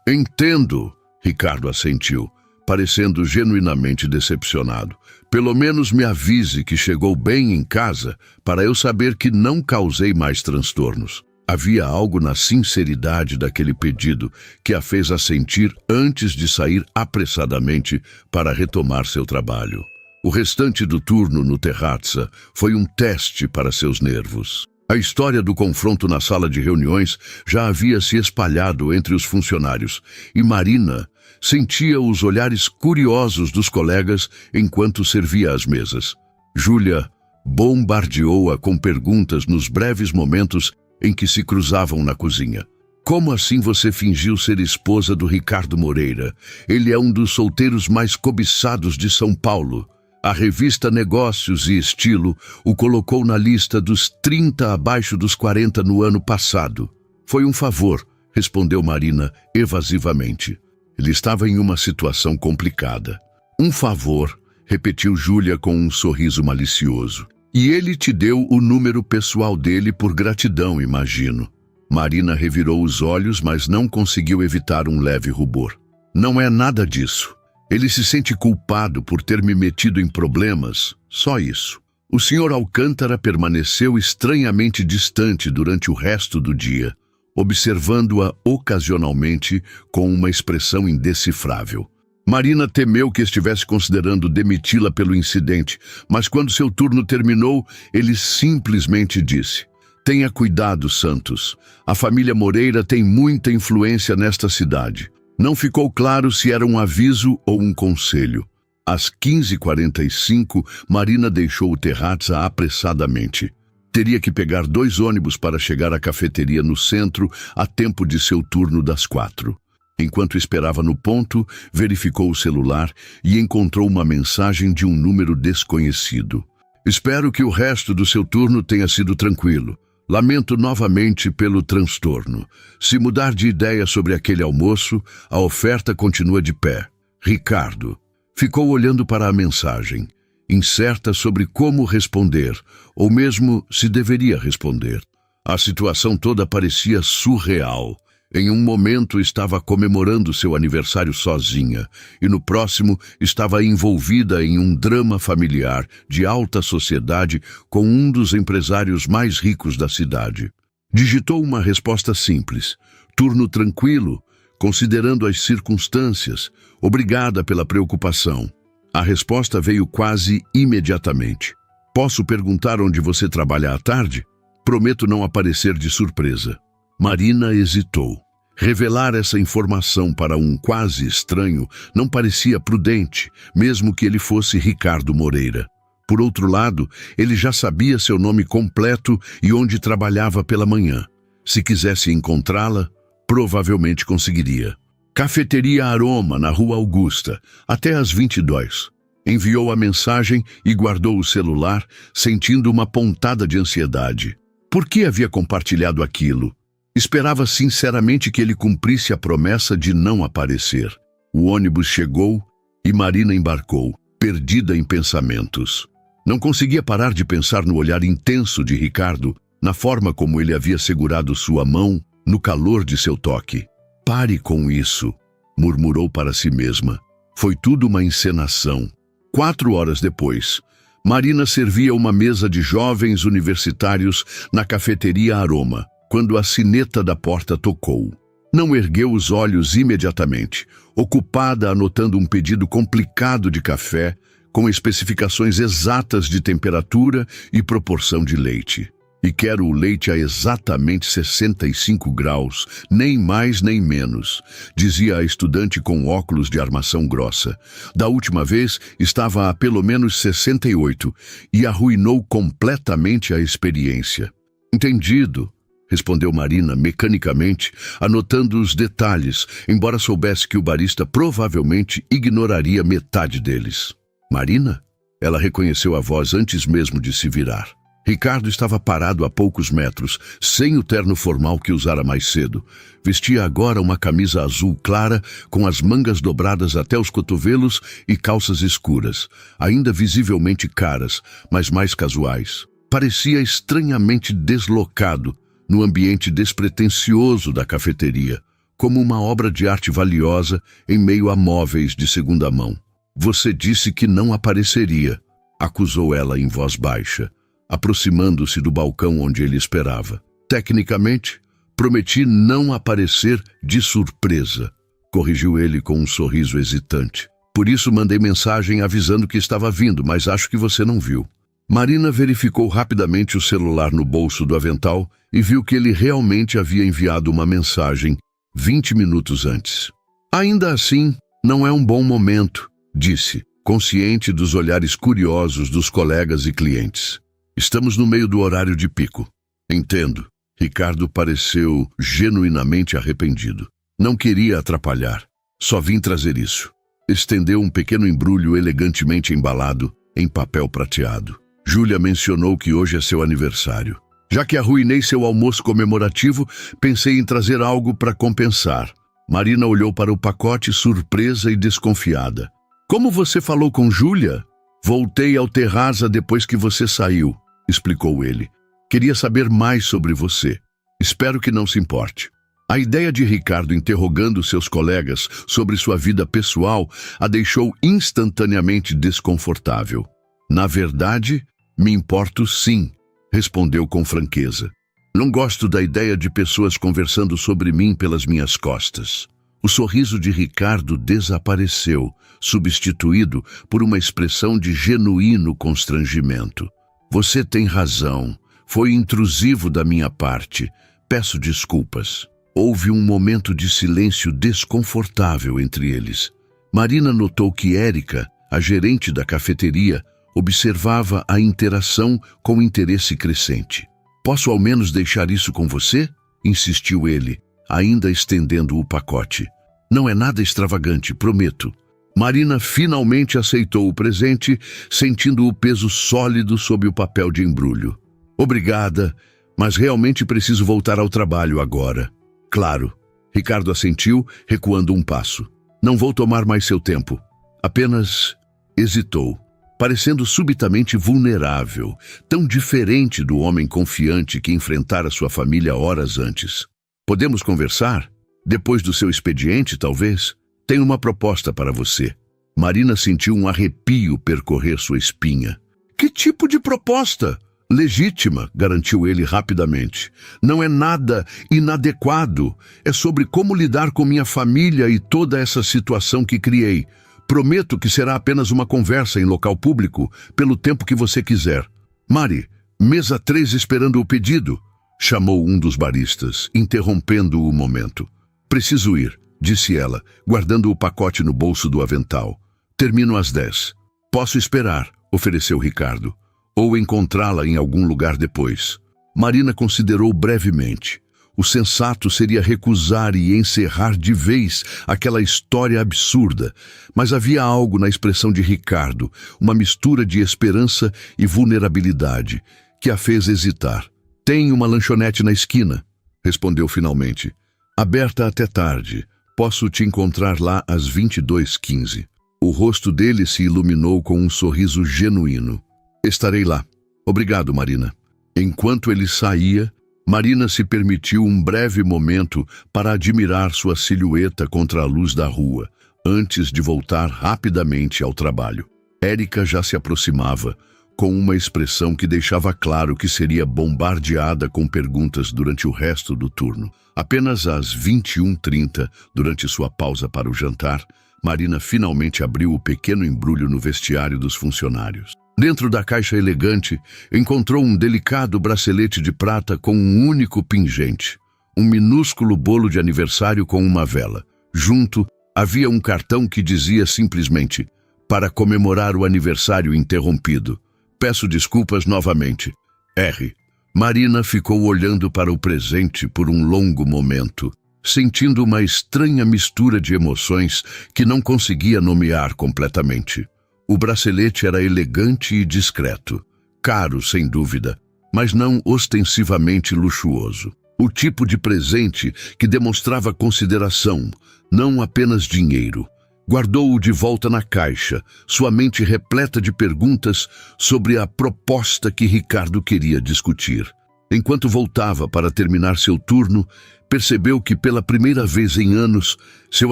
Entendo, Ricardo assentiu, parecendo genuinamente decepcionado. Pelo menos me avise que chegou bem em casa, para eu saber que não causei mais transtornos. Havia algo na sinceridade daquele pedido que a fez assentir antes de sair apressadamente para retomar seu trabalho. O restante do turno no Terrazza foi um teste para seus nervos. A história do confronto na sala de reuniões já havia se espalhado entre os funcionários, e Marina sentia os olhares curiosos dos colegas enquanto servia as mesas. Júlia bombardeou-a com perguntas nos breves momentos em que se cruzavam na cozinha. Como assim você fingiu ser esposa do Ricardo Moreira? Ele é um dos solteiros mais cobiçados de São Paulo. A revista Negócios e Estilo o colocou na lista dos 30 abaixo dos 40 no ano passado. Foi um favor, respondeu Marina evasivamente. Ele estava em uma situação complicada. Um favor, repetiu Júlia com um sorriso malicioso. E ele te deu o número pessoal dele por gratidão, imagino. Marina revirou os olhos, mas não conseguiu evitar um leve rubor. Não é nada disso. Ele se sente culpado por ter me metido em problemas, só isso. O Sr. Alcântara permaneceu estranhamente distante durante o resto do dia. observando-a ocasionalmente com uma expressão indecifrável. Marina temeu que estivesse considerando demiti-la pelo incidente, mas quando seu turno terminou, ele simplesmente disse: "Tenha cuidado, Santos. A família Moreira tem muita influência nesta cidade." Não ficou claro se era um aviso ou um conselho. Às 15h45, Marina deixou o Terrazza apressadamente. Teria que pegar 2 ônibus para chegar à cafeteria no centro a tempo de seu turno das 4. Enquanto esperava no ponto, verificou o celular e encontrou uma mensagem de um número desconhecido. "Espero que o resto do seu turno tenha sido tranquilo. Lamento novamente pelo transtorno. Se mudar de ideia sobre aquele almoço, a oferta continua de pé. Ricardo." Ficou olhando para a mensagem, incerta sobre como responder, ou mesmo se deveria responder. A situação toda parecia surreal. Em um momento estava comemorando seu aniversário sozinha, e no próximo estava envolvida em um drama familiar de alta sociedade com um dos empresários mais ricos da cidade. Digitou uma resposta simples: "Turno tranquilo, considerando as circunstâncias. Obrigada pela preocupação." A resposta veio quase imediatamente: "Posso perguntar onde você trabalha à tarde? Prometo não aparecer de surpresa." Marina hesitou. Revelar essa informação para um quase estranho não parecia prudente, mesmo que ele fosse Ricardo Moreira. Por outro lado, ele já sabia seu nome completo e onde trabalhava pela manhã. Se quisesse encontrá-la, provavelmente conseguiria. Cafeteria Aroma, na Rua Augusta, até às 22. Enviou a mensagem e guardou o celular, sentindo uma pontada de ansiedade. Por que havia compartilhado aquilo? Esperava sinceramente que ele cumprisse a promessa de não aparecer. O ônibus chegou e Marina embarcou, perdida em pensamentos. Não conseguia parar de pensar no olhar intenso de Ricardo, na forma como ele havia segurado sua mão, no calor de seu toque. "Pare com isso", murmurou para si mesma. Foi tudo uma encenação. 4 horas depois, Marina servia uma mesa de jovens universitários na cafeteria Aroma, quando a sineta da porta tocou. Não ergueu os olhos imediatamente, ocupada anotando um pedido complicado de café, com especificações exatas de temperatura e proporção de leite. "E quero o leite a exatamente 65 graus, nem mais nem menos", dizia a estudante com óculos de armação grossa. Da última vez estava a pelo menos 68 e arruinou completamente a experiência. "Entendido", respondeu Marina mecanicamente, anotando os detalhes, embora soubesse que o barista provavelmente ignoraria metade deles. "Marina?" Ela reconheceu a voz antes mesmo de se virar. Ricardo estava parado a poucos metros, sem o terno formal que usara mais cedo. Vestia agora uma camisa azul clara, com as mangas dobradas até os cotovelos e calças escuras, ainda visivelmente caras, mas mais casuais. Parecia estranhamente deslocado no ambiente despretensioso da cafeteria, como uma obra de arte valiosa em meio a móveis de segunda mão. "Você disse que não apareceria", acusou ela em voz baixa, aproximando-se do balcão onde ele esperava. "Tecnicamente, prometi não aparecer de surpresa", corrigiu ele com um sorriso hesitante. "Por isso mandei mensagem avisando que estava vindo, mas acho que você não viu." Marina verificou rapidamente o celular no bolso do avental e viu que ele realmente havia enviado uma mensagem 20 minutos antes. "Ainda assim, não é um bom momento", disse, consciente dos olhares curiosos dos colegas e clientes. "Estamos no meio do horário de pico." "Entendo." Ricardo pareceu genuinamente arrependido. "Não queria atrapalhar. Só vim trazer isso." Estendeu um pequeno embrulho elegantemente embalado em papel prateado. "Júlia mencionou que hoje é seu aniversário. Já que arruinei seu almoço comemorativo, pensei em trazer algo para compensar." Marina olhou para o pacote surpresa e desconfiada. "Como você falou com Júlia?" "Voltei ao Terrazza depois que você saiu", explicou ele. "Queria saber mais sobre você. Espero que não se importe." A ideia de Ricardo interrogando seus colegas sobre sua vida pessoal a deixou instantaneamente desconfortável. "Na verdade, me importo sim", respondeu com franqueza. Não gosto da ideia de pessoas conversando sobre mim pelas minhas costas. O sorriso de Ricardo desapareceu, substituído por uma expressão de genuíno constrangimento. Você tem razão. Foi intrusivo da minha parte. Peço desculpas. Houve um momento de silêncio desconfortável entre eles. Marina notou que Érica, a gerente da cafeteria, observava a interação com interesse crescente. Posso ao menos deixar isso com você? Insistiu ele, ainda estendendo o pacote. Não é nada extravagante, prometo. Marina finalmente aceitou o presente, sentindo o peso sólido sob o papel de embrulho. Obrigada, mas realmente preciso voltar ao trabalho agora. Claro. Ricardo assentiu, recuando um passo. Não vou tomar mais seu tempo. Apenas hesitou, parecendo subitamente vulnerável, tão diferente do homem confiante que enfrentara sua família horas antes. Podemos conversar? Depois do seu expediente, talvez? Tenho uma proposta para você. Marina sentiu um arrepio percorrer sua espinha. Que tipo de proposta? Legítima, garantiu ele rapidamente. Não é nada inadequado. É sobre como lidar com minha família e toda essa situação que criei. Prometo que será apenas uma conversa em local público, pelo tempo que você quiser. Mari, mesa 3 esperando o pedido, chamou um dos baristas, interrompendo o momento. Preciso ir, disse ela, guardando o pacote no bolso do avental. Termino às 10. Posso esperar, ofereceu Ricardo. Ou encontrá-la em algum lugar depois. Marina considerou brevemente. O sensato seria recusar e encerrar de vez aquela história absurda, mas havia algo na expressão de Ricardo, uma mistura de esperança e vulnerabilidade, que a fez hesitar. Tem uma lanchonete na esquina, respondeu finalmente. Aberta até tarde. Posso te encontrar lá às 22h15. O rosto dele se iluminou com um sorriso genuíno. Estarei lá. Obrigado, Marina. Enquanto ele saía, Marina se permitiu um breve momento para admirar sua silhueta contra a luz da rua, antes de voltar rapidamente ao trabalho. Érica já se aproximava, com uma expressão que deixava claro que seria bombardeada com perguntas durante o resto do turno. Apenas às 21h30, durante sua pausa para o jantar, Marina finalmente abriu o pequeno embrulho no vestiário dos funcionários. Dentro da caixa elegante, encontrou um delicado bracelete de prata com um único pingente, um minúsculo bolo de aniversário com uma vela. Junto, havia um cartão que dizia simplesmente: para comemorar o aniversário interrompido. Peço desculpas novamente. R. Marina ficou olhando para o presente por um longo momento, sentindo uma estranha mistura de emoções que não conseguia nomear completamente. O bracelete era elegante e discreto, caro sem dúvida, mas não ostensivamente luxuoso. O tipo de presente que demonstrava consideração, não apenas dinheiro. Guardou-o de volta na caixa, sua mente repleta de perguntas sobre a proposta que Ricardo queria discutir. Enquanto voltava para terminar seu turno, percebeu que pela primeira vez em anos, seu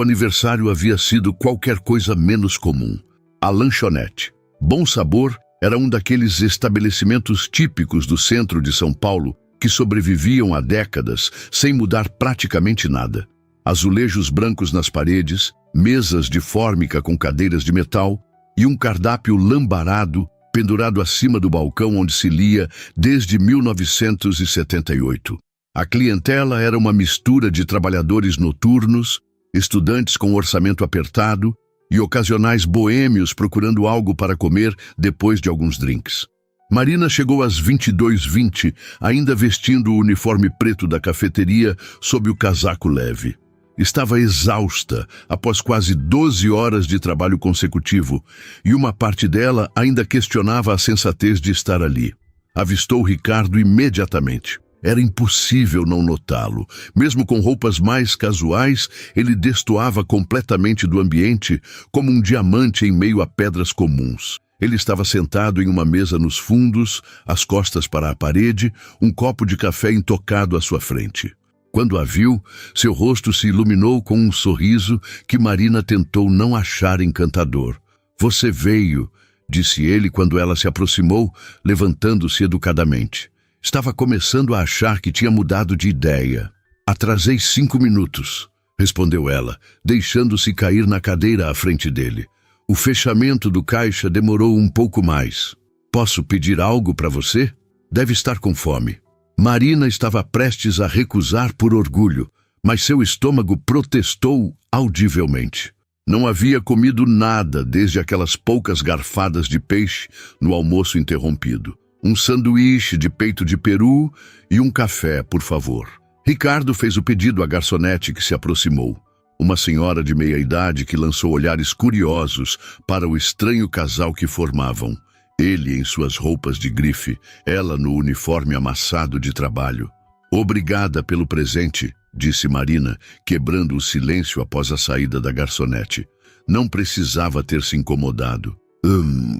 aniversário havia sido qualquer coisa menos comum. A lanchonete Bom Sabor era um daqueles estabelecimentos típicos do centro de São Paulo que sobreviviam há décadas sem mudar praticamente nada. Azulejos brancos nas paredes, mesas de fórmica com cadeiras de metal e um cardápio lambarado pendurado acima do balcão onde se lia desde 1978. A clientela era uma mistura de trabalhadores noturnos, estudantes com orçamento apertado e ocasionais boêmios procurando algo para comer depois de alguns drinks. Marina chegou às 22h20, ainda vestindo o uniforme preto da cafeteria sob o casaco leve. Estava exausta após quase 12 horas de trabalho consecutivo, e uma parte dela ainda questionava a sensatez de estar ali. Avistou Ricardo imediatamente. Era impossível não notá-lo. Mesmo com roupas mais casuais, ele destoava completamente do ambiente, como um diamante em meio a pedras comuns. Ele estava sentado em uma mesa nos fundos, as costas para a parede, um copo de café intocado à sua frente. Quando a viu, seu rosto se iluminou com um sorriso que Marina tentou não achar encantador. "Você veio", disse ele quando ela se aproximou, levantando-se educadamente. Estava começando a achar que tinha mudado de ideia. Atrasei 5 minutos, respondeu ela, deixando-se cair na cadeira à frente dele. O fechamento do caixa demorou um pouco mais. Posso pedir algo para você? Deve estar com fome. Marina estava prestes a recusar por orgulho, mas seu estômago protestou audivelmente. Não havia comido nada desde aquelas poucas garfadas de peixe no almoço interrompido. Um sanduíche de peito de peru e um café, por favor. Ricardo fez o pedido à garçonete que se aproximou. Uma senhora de meia-idade que lançou olhares curiosos para o estranho casal que formavam. Ele em suas roupas de grife, ela no uniforme amassado de trabalho. Obrigada pelo presente, disse Marina, quebrando o silêncio após a saída da garçonete. Não precisava ter se incomodado.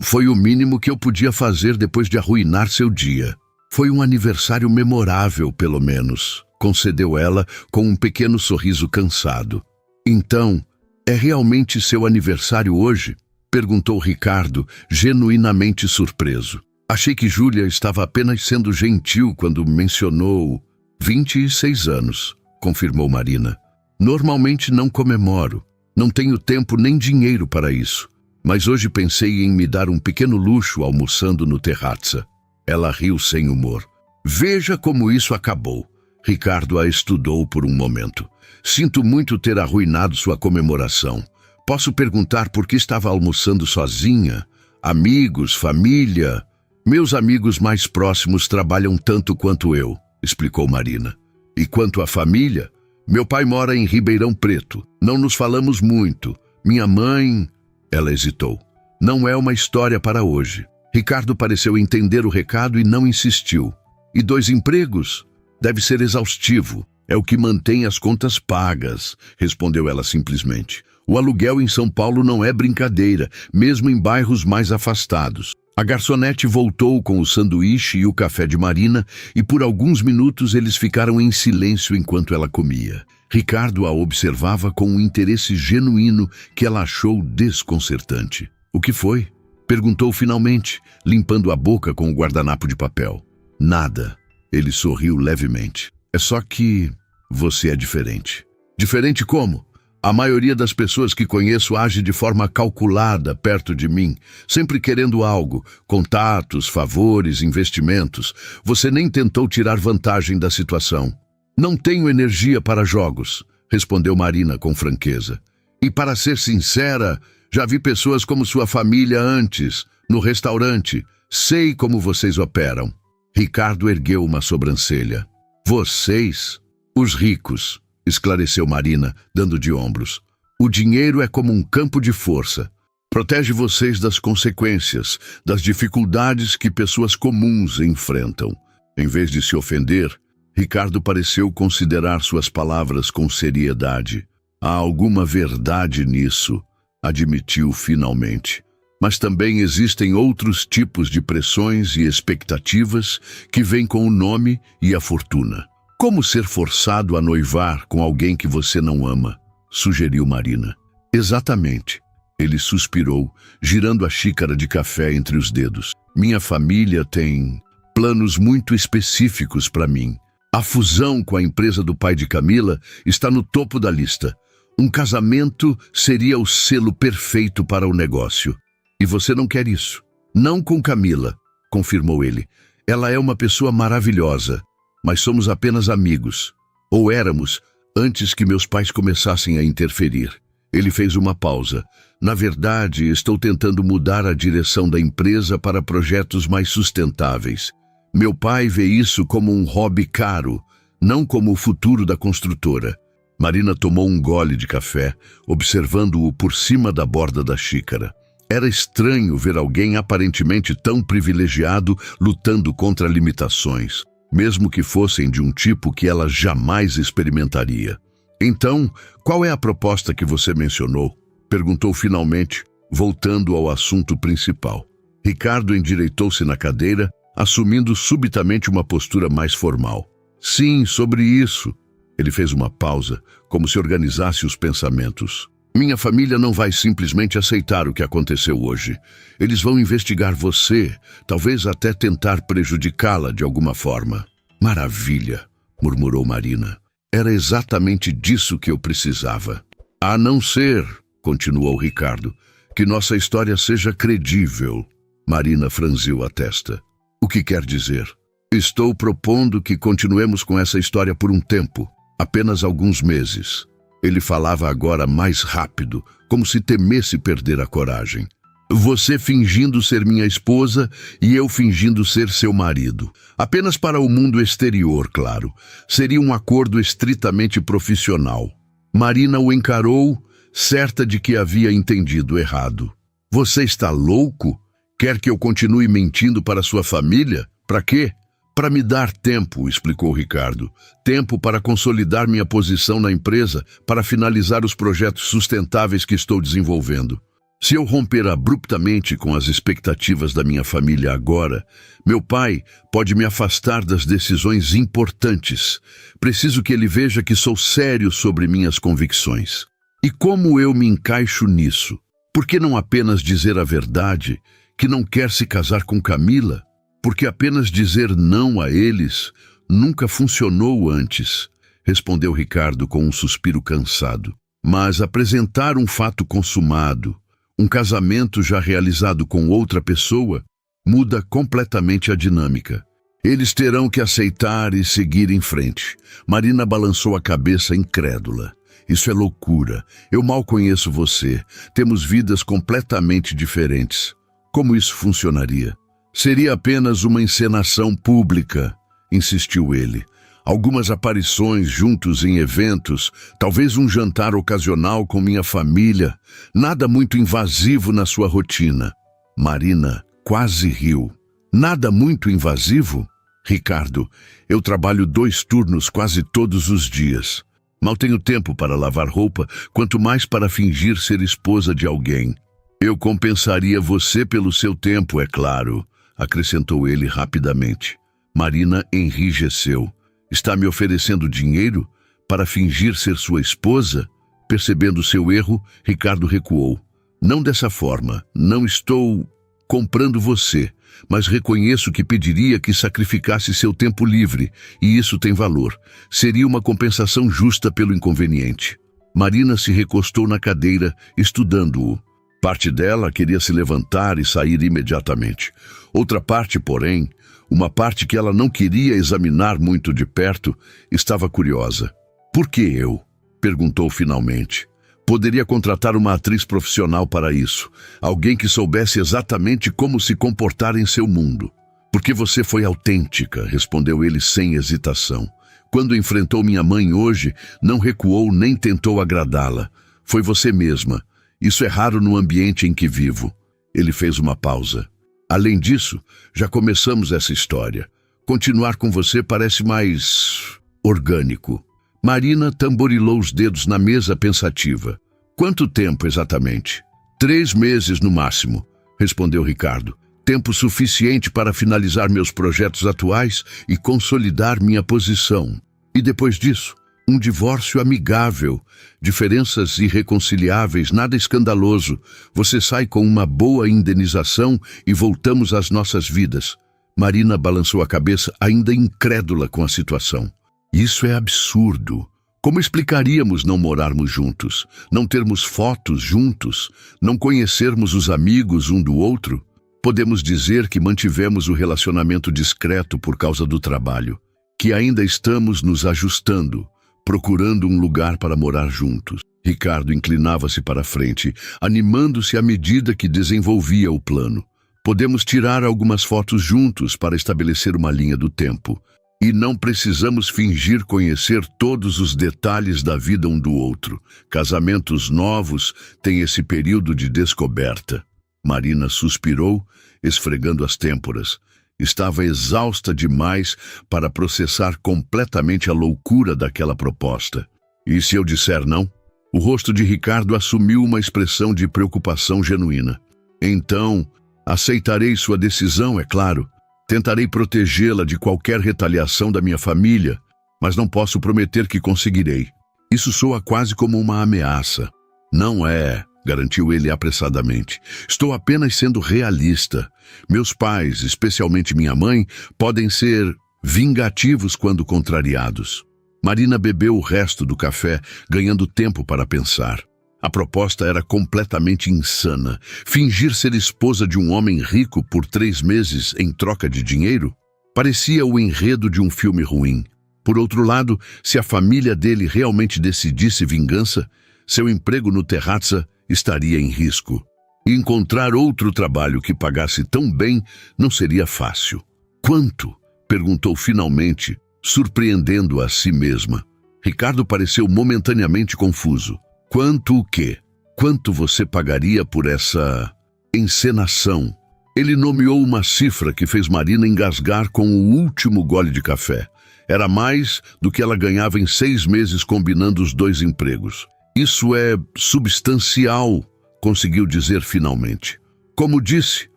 Foi o mínimo que eu podia fazer depois de arruinar seu dia. Foi um aniversário memorável, pelo menos, concedeu ela com um pequeno sorriso cansado. Então, é realmente seu aniversário hoje? Perguntou Ricardo, genuinamente surpreso. Achei que Júlia estava apenas sendo gentil quando mencionou 26 anos, confirmou Marina. Normalmente não comemoro. Não tenho tempo nem dinheiro para isso. Mas hoje pensei em me dar um pequeno luxo almoçando no terrazza. Ela riu sem humor. Veja como isso acabou. Ricardo a estudou por um momento. Sinto muito ter arruinado sua comemoração. Posso perguntar por que estava almoçando sozinha? Amigos, família? Meus amigos mais próximos trabalham tanto quanto eu, explicou Marina. E quanto à família? Meu pai mora em Ribeirão Preto. Não nos falamos muito. Minha mãe... Ela hesitou. Não é uma história para hoje. Ricardo pareceu entender o recado e não insistiu. E 2 empregos? Deve ser exaustivo. É o que mantém as contas pagas, respondeu ela simplesmente. O aluguel em São Paulo não é brincadeira, mesmo em bairros mais afastados. A garçonete voltou com o sanduíche e o café de Marina e por alguns minutos eles ficaram em silêncio enquanto ela comia. Ricardo a observava com um interesse genuíno que ela achou desconcertante. O que foi? Perguntou finalmente, limpando a boca com o guardanapo de papel. Nada. Ele sorriu levemente. É só que você é diferente. Diferente como? A maioria das pessoas que conheço age de forma calculada perto de mim, sempre querendo algo, contatos, favores, investimentos. Você nem tentou tirar vantagem da situação. Não tenho energia para jogos, respondeu Marina com franqueza. E para ser sincera, já vi pessoas como sua família antes, no restaurante. Sei como vocês operam. Ricardo ergueu uma sobrancelha. Vocês? Os ricos, esclareceu Marina, dando de ombros. O dinheiro é como um campo de força. Protege vocês das consequências, das dificuldades que pessoas comuns enfrentam. Em vez de se ofender, Ricardo pareceu considerar suas palavras com seriedade. Há alguma verdade nisso, admitiu finalmente. Mas também existem outros tipos de pressões e expectativas que vêm com o nome e a fortuna. Como ser forçado a noivar com alguém que você não ama? Sugeriu Marina. Exatamente. Ele suspirou, girando a xícara de café entre os dedos. Minha família tem planos muito específicos para mim. A fusão com a empresa do pai de Camila está no topo da lista. Um casamento seria o selo perfeito para o negócio. E você não quer isso. Não com Camila, confirmou ele. Ela é uma pessoa maravilhosa, mas somos apenas amigos. Ou éramos, antes que meus pais começassem a interferir. Ele fez uma pausa. Na verdade, estou tentando mudar a direção da empresa para projetos mais sustentáveis. Meu pai vê isso como um hobby caro, não como o futuro da construtora. Marina tomou um gole de café, observando-o por cima da borda da xícara. Era estranho ver alguém aparentemente tão privilegiado lutando contra limitações, mesmo que fossem de um tipo que ela jamais experimentaria. Então, qual é a proposta que você mencionou? Perguntou finalmente, voltando ao assunto principal. Ricardo endireitou-se na cadeira, assumindo subitamente uma postura mais formal. Sim, sobre isso. Ele fez uma pausa, como se organizasse os pensamentos. Minha família não vai simplesmente aceitar o que aconteceu hoje. Eles vão investigar você, talvez até tentar prejudicá-la de alguma forma. Maravilha, murmurou Marina. Era exatamente disso que eu precisava. A não ser, continuou Ricardo, que nossa história seja credível. Marina franziu a testa. O que quer dizer? Estou propondo que continuemos com essa história por um tempo, apenas alguns meses. Ele falava agora mais rápido, como se temesse perder a coragem. Você fingindo ser minha esposa e eu fingindo ser seu marido. Apenas para o mundo exterior, claro. Seria um acordo estritamente profissional. Marina o encarou, certa de que havia entendido errado. Você está louco? Quer que eu continue mentindo para sua família? Para quê? Para me dar tempo, explicou Ricardo. Tempo para consolidar minha posição na empresa, para finalizar os projetos sustentáveis que estou desenvolvendo. Se eu romper abruptamente com as expectativas da minha família agora, meu pai pode me afastar das decisões importantes. Preciso que ele veja que sou sério sobre minhas convicções. E como eu me encaixo nisso? Por que não apenas dizer a verdade, que não quer se casar com Camila? Porque apenas dizer não a eles nunca funcionou antes, respondeu Ricardo com um suspiro cansado. Mas apresentar um fato consumado, um casamento já realizado com outra pessoa, muda completamente a dinâmica. Eles terão que aceitar e seguir em frente. Marina balançou a cabeça incrédula. Isso é loucura. Eu mal conheço você. Temos vidas completamente diferentes. Como isso funcionaria? Seria apenas uma encenação pública, insistiu ele. Algumas aparições juntos em eventos, talvez um jantar ocasional com minha família, nada muito invasivo na sua rotina. Marina quase riu. Nada muito invasivo? Ricardo, eu trabalho 2 turnos quase todos os dias. Mal tenho tempo para lavar roupa, quanto mais para fingir ser esposa de alguém. Eu compensaria você pelo seu tempo, é claro, acrescentou ele rapidamente. Marina enrijeceu. Está me oferecendo dinheiro para fingir ser sua esposa? Percebendo seu erro, Ricardo recuou. Não dessa forma. Não estou comprando você, mas reconheço que pediria que sacrificasse seu tempo livre, e isso tem valor. Seria uma compensação justa pelo inconveniente. Marina se recostou na cadeira, estudando-o. Parte dela queria se levantar e sair imediatamente. Outra parte, porém, uma parte que ela não queria examinar muito de perto, estava curiosa. Por que eu? Perguntou finalmente. Poderia contratar uma atriz profissional para isso, alguém que soubesse exatamente como se comportar em seu mundo. Porque você foi autêntica, respondeu ele sem hesitação. Quando enfrentou minha mãe hoje, não recuou nem tentou agradá-la. Foi você mesma. Isso é raro no ambiente em que vivo. Ele fez uma pausa. Além disso, já começamos essa história. Continuar com você parece mais orgânico. Marina tamborilou os dedos na mesa pensativa. Quanto tempo exatamente? 3 meses no máximo, respondeu Ricardo. Tempo suficiente para finalizar meus projetos atuais e consolidar minha posição. E depois disso, um divórcio amigável, diferenças irreconciliáveis, nada escandaloso. Você sai com uma boa indenização e voltamos às nossas vidas. Marina balançou a cabeça, ainda incrédula com a situação. Isso é absurdo. Como explicaríamos não morarmos juntos, não termos fotos juntos, não conhecermos os amigos um do outro? Podemos dizer que mantivemos o relacionamento discreto por causa do trabalho, que ainda estamos nos ajustando, procurando um lugar para morar juntos. Ricardo inclinava-se para a frente, animando-se à medida que desenvolvia o plano. Podemos tirar algumas fotos juntos para estabelecer uma linha do tempo. E não precisamos fingir conhecer todos os detalhes da vida um do outro. Casamentos novos têm esse período de descoberta. Marina suspirou, esfregando as têmporas. Estava exausta demais para processar completamente a loucura daquela proposta. E se eu disser não? O rosto de Ricardo assumiu uma expressão de preocupação genuína. Então, aceitarei sua decisão, é claro. Tentarei protegê-la de qualquer retaliação da minha família, mas não posso prometer que conseguirei. Isso soa quase como uma ameaça. Não é, garantiu ele apressadamente. Estou apenas sendo realista. Meus pais, especialmente minha mãe, podem ser vingativos quando contrariados. Marina bebeu o resto do café, ganhando tempo para pensar. A proposta era completamente insana. Fingir ser esposa de um homem rico por 3 meses em troca de dinheiro? Parecia o enredo de um filme ruim. Por outro lado, se a família dele realmente decidisse vingança, seu emprego no Terrazza estaria em risco. E encontrar outro trabalho que pagasse tão bem não seria fácil. Quanto? Perguntou finalmente, surpreendendo a si mesma. Ricardo pareceu momentaneamente confuso. Quanto o quê? Quanto você pagaria por essa encenação? Ele nomeou uma cifra que fez Marina engasgar com o último gole de café. Era mais do que ela ganhava em 6 meses combinando os 2 empregos. Isso é substancial, conseguiu dizer finalmente. Como disse,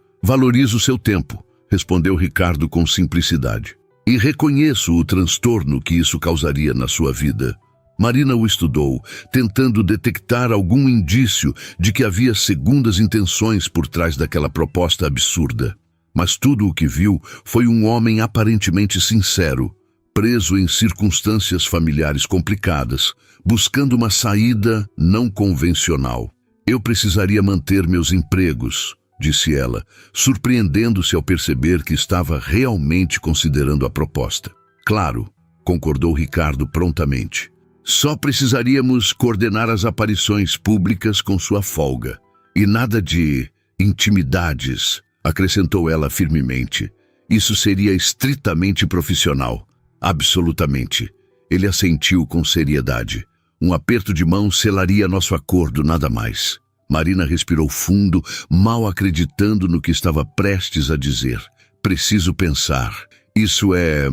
valorizo o seu tempo, respondeu Ricardo com simplicidade. E reconheço o transtorno que isso causaria na sua vida. Marina o estudou, tentando detectar algum indício de que havia segundas intenções por trás daquela proposta absurda. Mas tudo o que viu foi um homem aparentemente sincero, preso em circunstâncias familiares complicadas, buscando uma saída não convencional. Eu precisaria manter meus empregos, disse ela, surpreendendo-se ao perceber que estava realmente considerando a proposta. Claro, concordou Ricardo prontamente. Só precisaríamos coordenar as aparições públicas com sua folga. E nada de intimidades, acrescentou ela firmemente. Isso seria estritamente profissional. Absolutamente. Ele assentiu com seriedade. Um aperto de mão selaria nosso acordo, nada mais. Marina respirou fundo, mal acreditando no que estava prestes a dizer. Preciso pensar. Isso é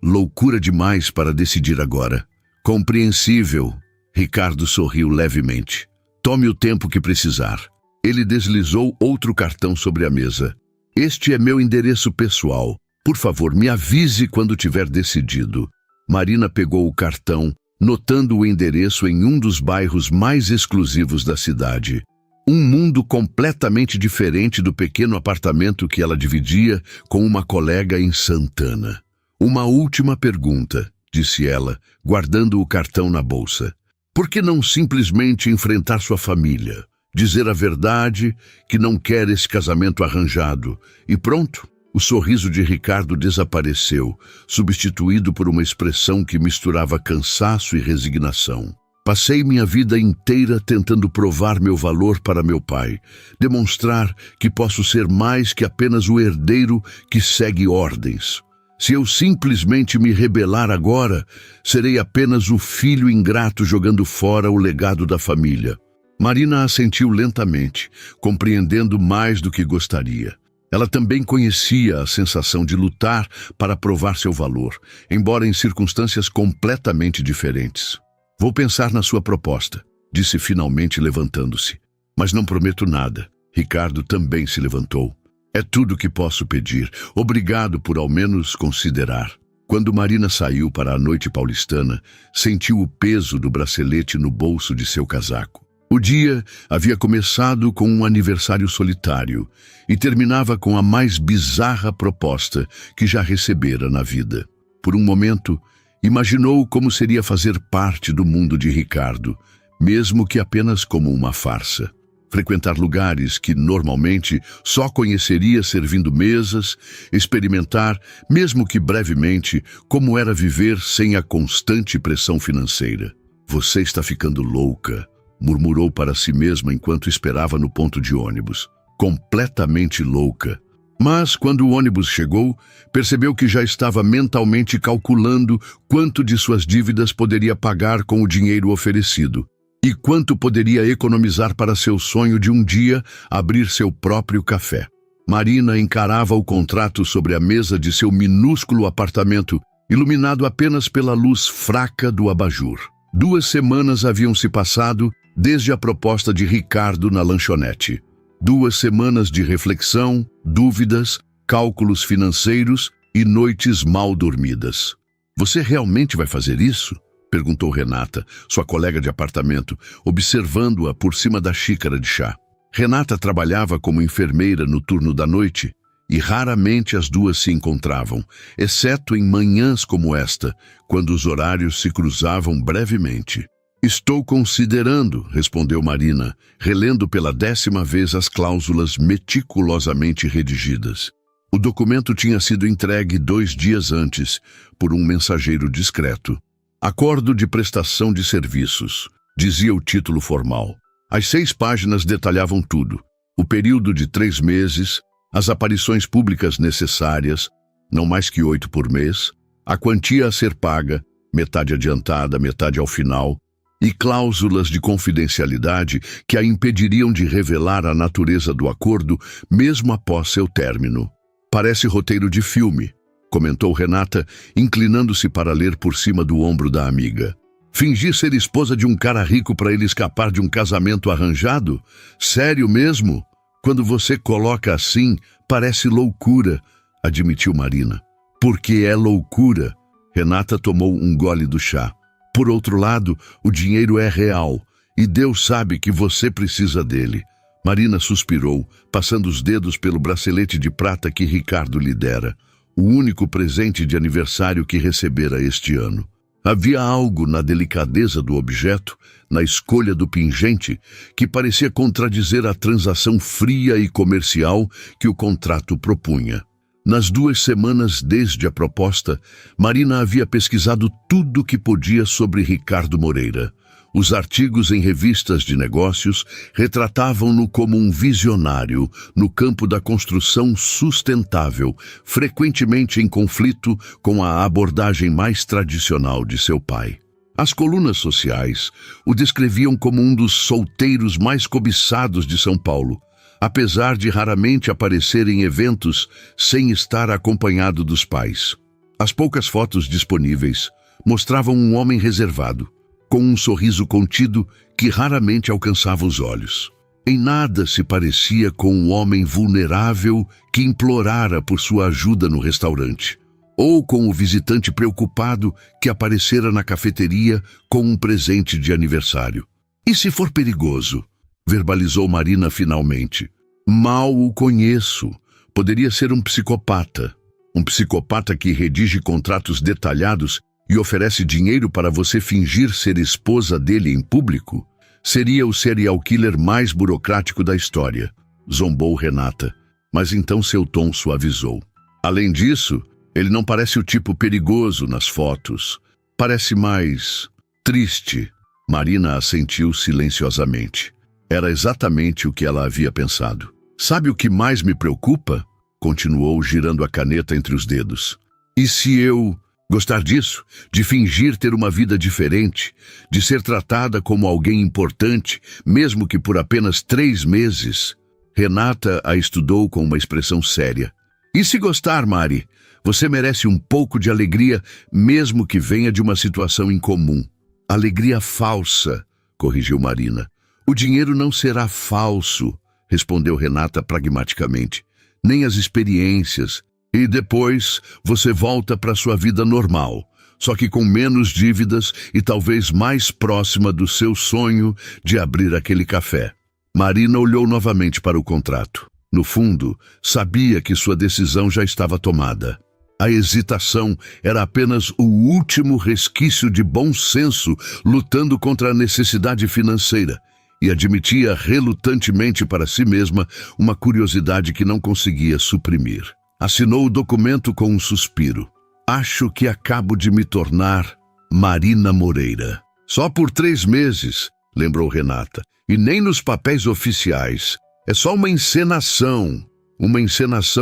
loucura demais para decidir agora. Compreensível. Ricardo sorriu levemente. Tome o tempo que precisar. Ele deslizou outro cartão sobre a mesa. Este é meu endereço pessoal. Por favor, me avise quando tiver decidido. Marina pegou o cartão, notando o endereço em um dos bairros mais exclusivos da cidade. Um mundo completamente diferente do pequeno apartamento que ela dividia com uma colega em Santana. Uma última pergunta, disse ela, guardando o cartão na bolsa. Por que não simplesmente enfrentar sua família? Dizer a verdade, que não quer esse casamento arranjado. E pronto. O sorriso de Ricardo desapareceu, substituído por uma expressão que misturava cansaço e resignação. Passei minha vida inteira tentando provar meu valor para meu pai, demonstrar que posso ser mais que apenas o herdeiro que segue ordens. Se eu simplesmente me rebelar agora, serei apenas o filho ingrato jogando fora o legado da família. Marina assentiu lentamente, compreendendo mais do que gostaria. Ela também conhecia a sensação de lutar para provar seu valor, embora em circunstâncias completamente diferentes. Vou pensar na sua proposta, disse finalmente levantando-se. Mas não prometo nada. Ricardo também se levantou. É tudo o que posso pedir. Obrigado por ao menos considerar. Quando Marina saiu para a noite paulistana, sentiu o peso do bracelete no bolso de seu casaco. O dia havia começado com um aniversário solitário e terminava com a mais bizarra proposta que já recebera na vida. Por um momento, imaginou como seria fazer parte do mundo de Ricardo, mesmo que apenas como uma farsa. Frequentar lugares que normalmente só conheceria servindo mesas, experimentar, mesmo que brevemente, como era viver sem a constante pressão financeira. Você está ficando louca, murmurou para si mesma enquanto esperava no ponto de ônibus. Completamente louca. Mas, quando o ônibus chegou, percebeu que já estava mentalmente calculando quanto de suas dívidas poderia pagar com o dinheiro oferecido e quanto poderia economizar para seu sonho de um dia abrir seu próprio café. Marina encarava o contrato sobre a mesa de seu minúsculo apartamento, iluminado apenas pela luz fraca do abajur. 2 semanas haviam se passado desde a proposta de Ricardo na lanchonete. 2 semanas de reflexão, dúvidas, cálculos financeiros e noites mal dormidas. Você realmente vai fazer isso? Perguntou Renata, sua colega de apartamento, observando-a por cima da xícara de chá. Renata trabalhava como enfermeira no turno da noite e raramente as duas se encontravam, exceto em manhãs como esta, quando os horários se cruzavam brevemente. Estou considerando, respondeu Marina, relendo pela 10ª vez as cláusulas meticulosamente redigidas. O documento tinha sido entregue 2 dias antes, por um mensageiro discreto. Acordo de prestação de serviços, dizia o título formal. As 6 páginas detalhavam tudo. O período de 3 meses, as aparições públicas necessárias, não mais que 8 por mês, a quantia a ser paga, metade adiantada, metade ao final, e cláusulas de confidencialidade que a impediriam de revelar a natureza do acordo mesmo após seu término. Parece roteiro de filme, comentou Renata, inclinando-se para ler por cima do ombro da amiga. Fingir ser esposa de um cara rico para ele escapar de um casamento arranjado? Sério mesmo? Quando você coloca assim, parece loucura, admitiu Marina. Porque é loucura. Renata tomou um gole do chá. Por outro lado, o dinheiro é real, e Deus sabe que você precisa dele. Marina suspirou, passando os dedos pelo bracelete de prata que Ricardo lhe dera, o único presente de aniversário que recebera este ano. Havia algo na delicadeza do objeto, na escolha do pingente, que parecia contradizer a transação fria e comercial que o contrato propunha. Nas 2 semanas desde a proposta, Marina havia pesquisado tudo o que podia sobre Ricardo Moreira. Os artigos em revistas de negócios retratavam-no como um visionário no campo da construção sustentável, frequentemente em conflito com a abordagem mais tradicional de seu pai. As colunas sociais o descreviam como um dos solteiros mais cobiçados de São Paulo, apesar de raramente aparecer em eventos sem estar acompanhado dos pais. As poucas fotos disponíveis mostravam um homem reservado, com um sorriso contido que raramente alcançava os olhos. Em nada se parecia com um homem vulnerável que implorara por sua ajuda no restaurante, ou com o visitante preocupado que aparecera na cafeteria com um presente de aniversário. E se for perigoso? Verbalizou Marina finalmente. Mal o conheço. Poderia ser um psicopata. Um psicopata que redige contratos detalhados e oferece dinheiro para você fingir ser esposa dele em público? Seria o serial killer mais burocrático da história, zombou Renata, mas então seu tom suavizou. Além disso, ele não parece o tipo perigoso nas fotos. Parece mais triste. Marina assentiu silenciosamente. Era exatamente o que ela havia pensado. Sabe o que mais me preocupa? Continuou, girando a caneta entre os dedos. E se eu gostar disso? De fingir ter uma vida diferente? De ser tratada como alguém importante, mesmo que por apenas 3 meses? Renata a estudou com uma expressão séria. E se gostar, Mari? Você merece um pouco de alegria, mesmo que venha de uma situação incomum. Alegria falsa, corrigiu Marina. O dinheiro não será falso, respondeu Renata pragmaticamente. Nem as experiências. E depois você volta para sua vida normal, só que com menos dívidas e talvez mais próxima do seu sonho de abrir aquele café. Marina olhou novamente para o contrato. No fundo, sabia que sua decisão já estava tomada. A hesitação era apenas o último resquício de bom senso lutando contra a necessidade financeira, e admitia relutantemente para si mesma uma curiosidade que não conseguia suprimir. Assinou o documento com um suspiro. Acho que acabo de me tornar Marina Moreira. Só por 3 meses, lembrou Renata, e nem nos papéis oficiais. É só uma encenação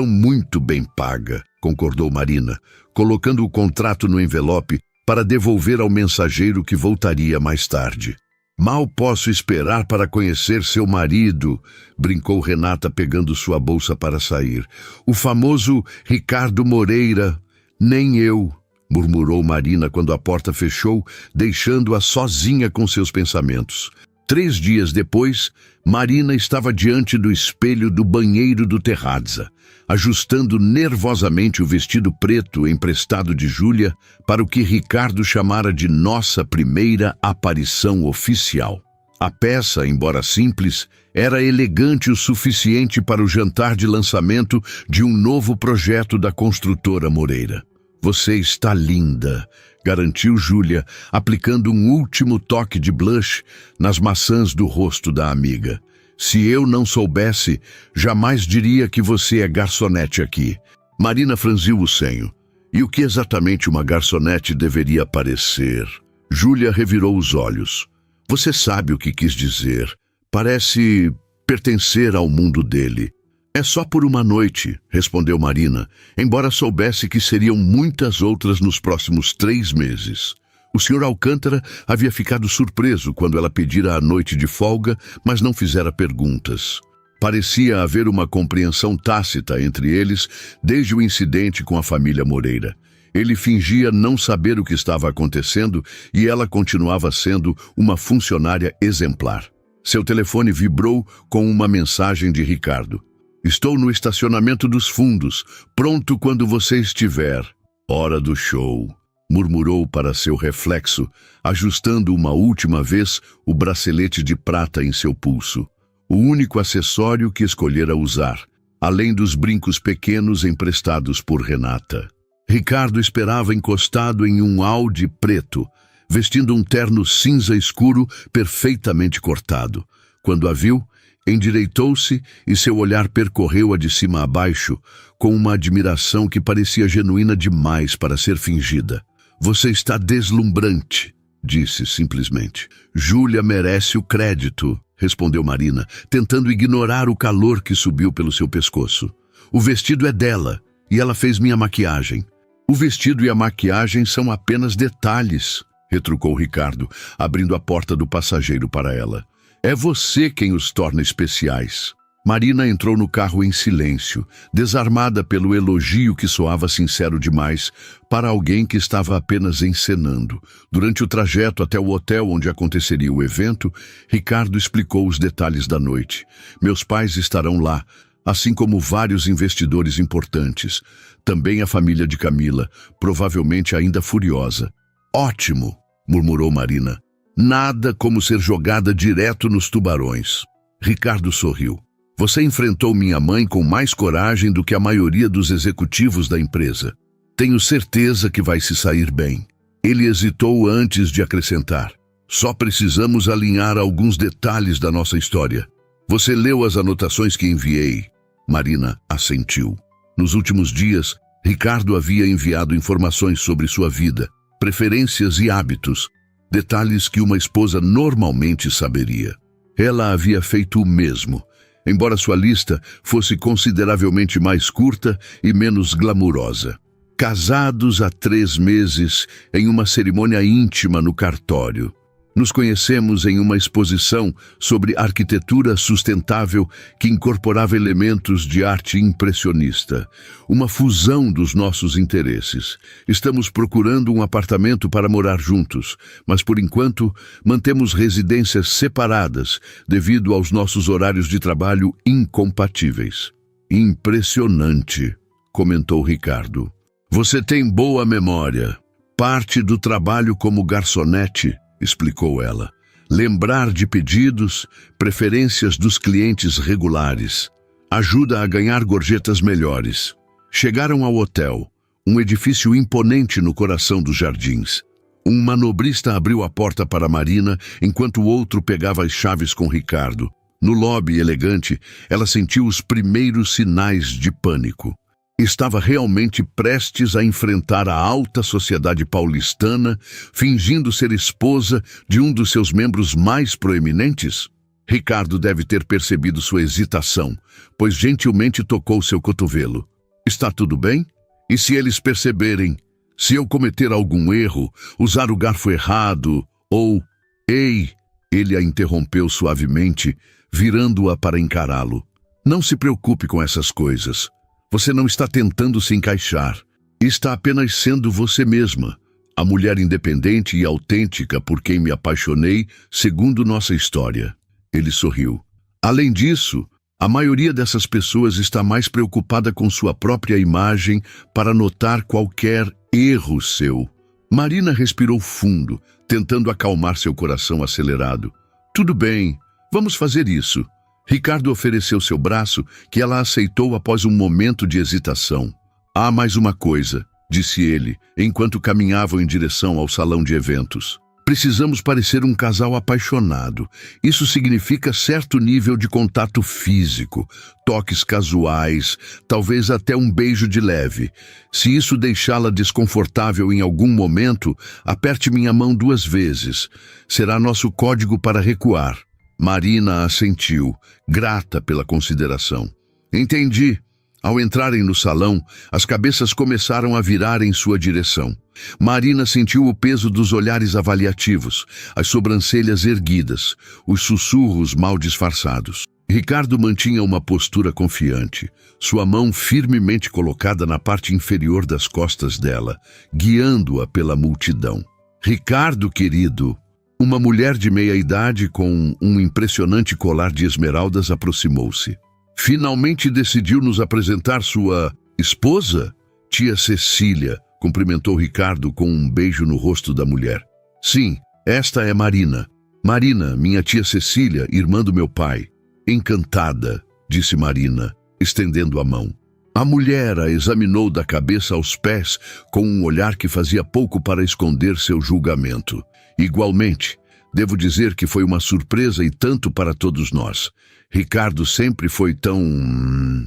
muito bem paga, concordou Marina, colocando o contrato no envelope para devolver ao mensageiro que voltaria mais tarde. Mal posso esperar para conhecer seu marido, brincou Renata pegando sua bolsa para sair. O famoso Ricardo Moreira. Nem eu, murmurou Marina quando a porta fechou, deixando-a sozinha com seus pensamentos. 3 dias depois, Marina estava diante do espelho do banheiro do Terrazza, ajustando nervosamente o vestido preto emprestado de Júlia para o que Ricardo chamara de nossa primeira aparição oficial. A peça, embora simples, era elegante o suficiente para o jantar de lançamento de um novo projeto da construtora Moreira. "Você está linda", garantiu Júlia, aplicando um último toque de blush nas maçãs do rosto da amiga. "Se eu não soubesse, jamais diria que você é garçonete aqui." Marina franziu o senho. "E o que exatamente uma garçonete deveria parecer?" Júlia revirou os olhos. "Você sabe o que quis dizer. Parece pertencer ao mundo dele." "É só por uma noite", respondeu Marina, embora soubesse que seriam muitas outras nos próximos 3 meses. O Sr. Alcântara havia ficado surpreso quando ela pedira a noite de folga, mas não fizera perguntas. Parecia haver uma compreensão tácita entre eles desde o incidente com a família Moreira. Ele fingia não saber o que estava acontecendo e ela continuava sendo uma funcionária exemplar. Seu telefone vibrou com uma mensagem de Ricardo. "Estou no estacionamento dos fundos, pronto quando você estiver." "Hora do show", murmurou para seu reflexo, ajustando uma última vez o bracelete de prata em seu pulso. O único acessório que escolhera usar, além dos brincos pequenos emprestados por Renata. Ricardo esperava encostado em um Audi preto, vestindo um terno cinza escuro perfeitamente cortado. Quando a viu, endireitou-se e seu olhar percorreu-a de cima a baixo, com uma admiração que parecia genuína demais para ser fingida. "Você está deslumbrante", disse simplesmente. "Júlia merece o crédito", respondeu Marina, tentando ignorar o calor que subiu pelo seu pescoço. "O vestido é dela, e ela fez minha maquiagem." "O vestido e a maquiagem são apenas detalhes", retrucou Ricardo, abrindo a porta do passageiro para ela. "É você quem os torna especiais." Marina entrou no carro em silêncio, desarmada pelo elogio que soava sincero demais para alguém que estava apenas encenando. Durante o trajeto até o hotel onde aconteceria o evento, Ricardo explicou os detalhes da noite. "Meus pais estarão lá, assim como vários investidores importantes. Também a família de Camila, provavelmente ainda furiosa." "Ótimo", murmurou Marina. "Nada como ser jogada direto nos tubarões." Ricardo sorriu. "Você enfrentou minha mãe com mais coragem do que a maioria dos executivos da empresa. Tenho certeza que vai se sair bem." Ele hesitou antes de acrescentar. "Só precisamos alinhar alguns detalhes da nossa história." "Você leu as anotações que enviei?" Marina assentiu. Nos últimos dias, Ricardo havia enviado informações sobre sua vida, preferências e hábitos, detalhes que uma esposa normalmente saberia. Ela havia feito o mesmo, embora sua lista fosse consideravelmente mais curta e menos glamurosa. "Casados há 3 meses, em uma cerimônia íntima no cartório. Nos conhecemos em uma exposição sobre arquitetura sustentável que incorporava elementos de arte impressionista. Uma fusão dos nossos interesses. Estamos procurando um apartamento para morar juntos, mas por enquanto mantemos residências separadas devido aos nossos horários de trabalho incompatíveis." "Impressionante", comentou Ricardo. "Você tem boa memória. Parte do trabalho como garçonete", explicou ela. "Lembrar de pedidos, preferências dos clientes regulares. Ajuda a ganhar gorjetas melhores." Chegaram ao hotel, um edifício imponente no coração dos jardins. Um manobrista abriu a porta para Marina, enquanto o outro pegava as chaves com Ricardo. No lobby elegante, ela sentiu os primeiros sinais de pânico. Estava realmente prestes a enfrentar a alta sociedade paulistana, fingindo ser esposa de um dos seus membros mais proeminentes? Ricardo deve ter percebido sua hesitação, pois gentilmente tocou seu cotovelo. "Está tudo bem? E se eles perceberem? Se eu cometer algum erro, usar o garfo errado, ou... Ei!" Ele a interrompeu suavemente, virando-a para encará-lo. "Não se preocupe com essas coisas. Você não está tentando se encaixar. Está apenas sendo você mesma. A mulher independente e autêntica por quem me apaixonei, segundo nossa história. Ele sorriu. Além disso, a maioria dessas pessoas está mais preocupada com sua própria imagem para notar qualquer erro seu. Marina respirou fundo, tentando acalmar seu coração acelerado. Tudo bem, vamos fazer isso. Ricardo ofereceu seu braço, que ela aceitou após um momento de hesitação. Há mais uma coisa, disse ele, enquanto caminhavam em direção ao salão de eventos. Precisamos parecer um casal apaixonado. Isso significa certo nível de contato físico, toques casuais, talvez até um beijo de leve. Se isso deixá-la desconfortável em algum momento, aperte minha mão 2 vezes. Será nosso código para recuar. Marina assentiu, grata pela consideração. Entendi. Ao entrarem no salão, as cabeças começaram a virar em sua direção. Marina sentiu o peso dos olhares avaliativos, as sobrancelhas erguidas, os sussurros mal disfarçados. Ricardo mantinha uma postura confiante, sua mão firmemente colocada na parte inferior das costas dela, guiando-a pela multidão. Ricardo, querido, uma mulher de meia-idade com um impressionante colar de esmeraldas aproximou-se. Finalmente decidiu nos apresentar sua esposa? Tia Cecília, cumprimentou Ricardo com um beijo no rosto da mulher. Sim, esta é Marina. Marina, minha tia Cecília, irmã do meu pai. Encantada, disse Marina, estendendo a mão. A mulher a examinou da cabeça aos pés com um olhar que fazia pouco para esconder seu julgamento. Igualmente, devo dizer que foi uma surpresa e tanto para todos nós. Ricardo sempre foi tão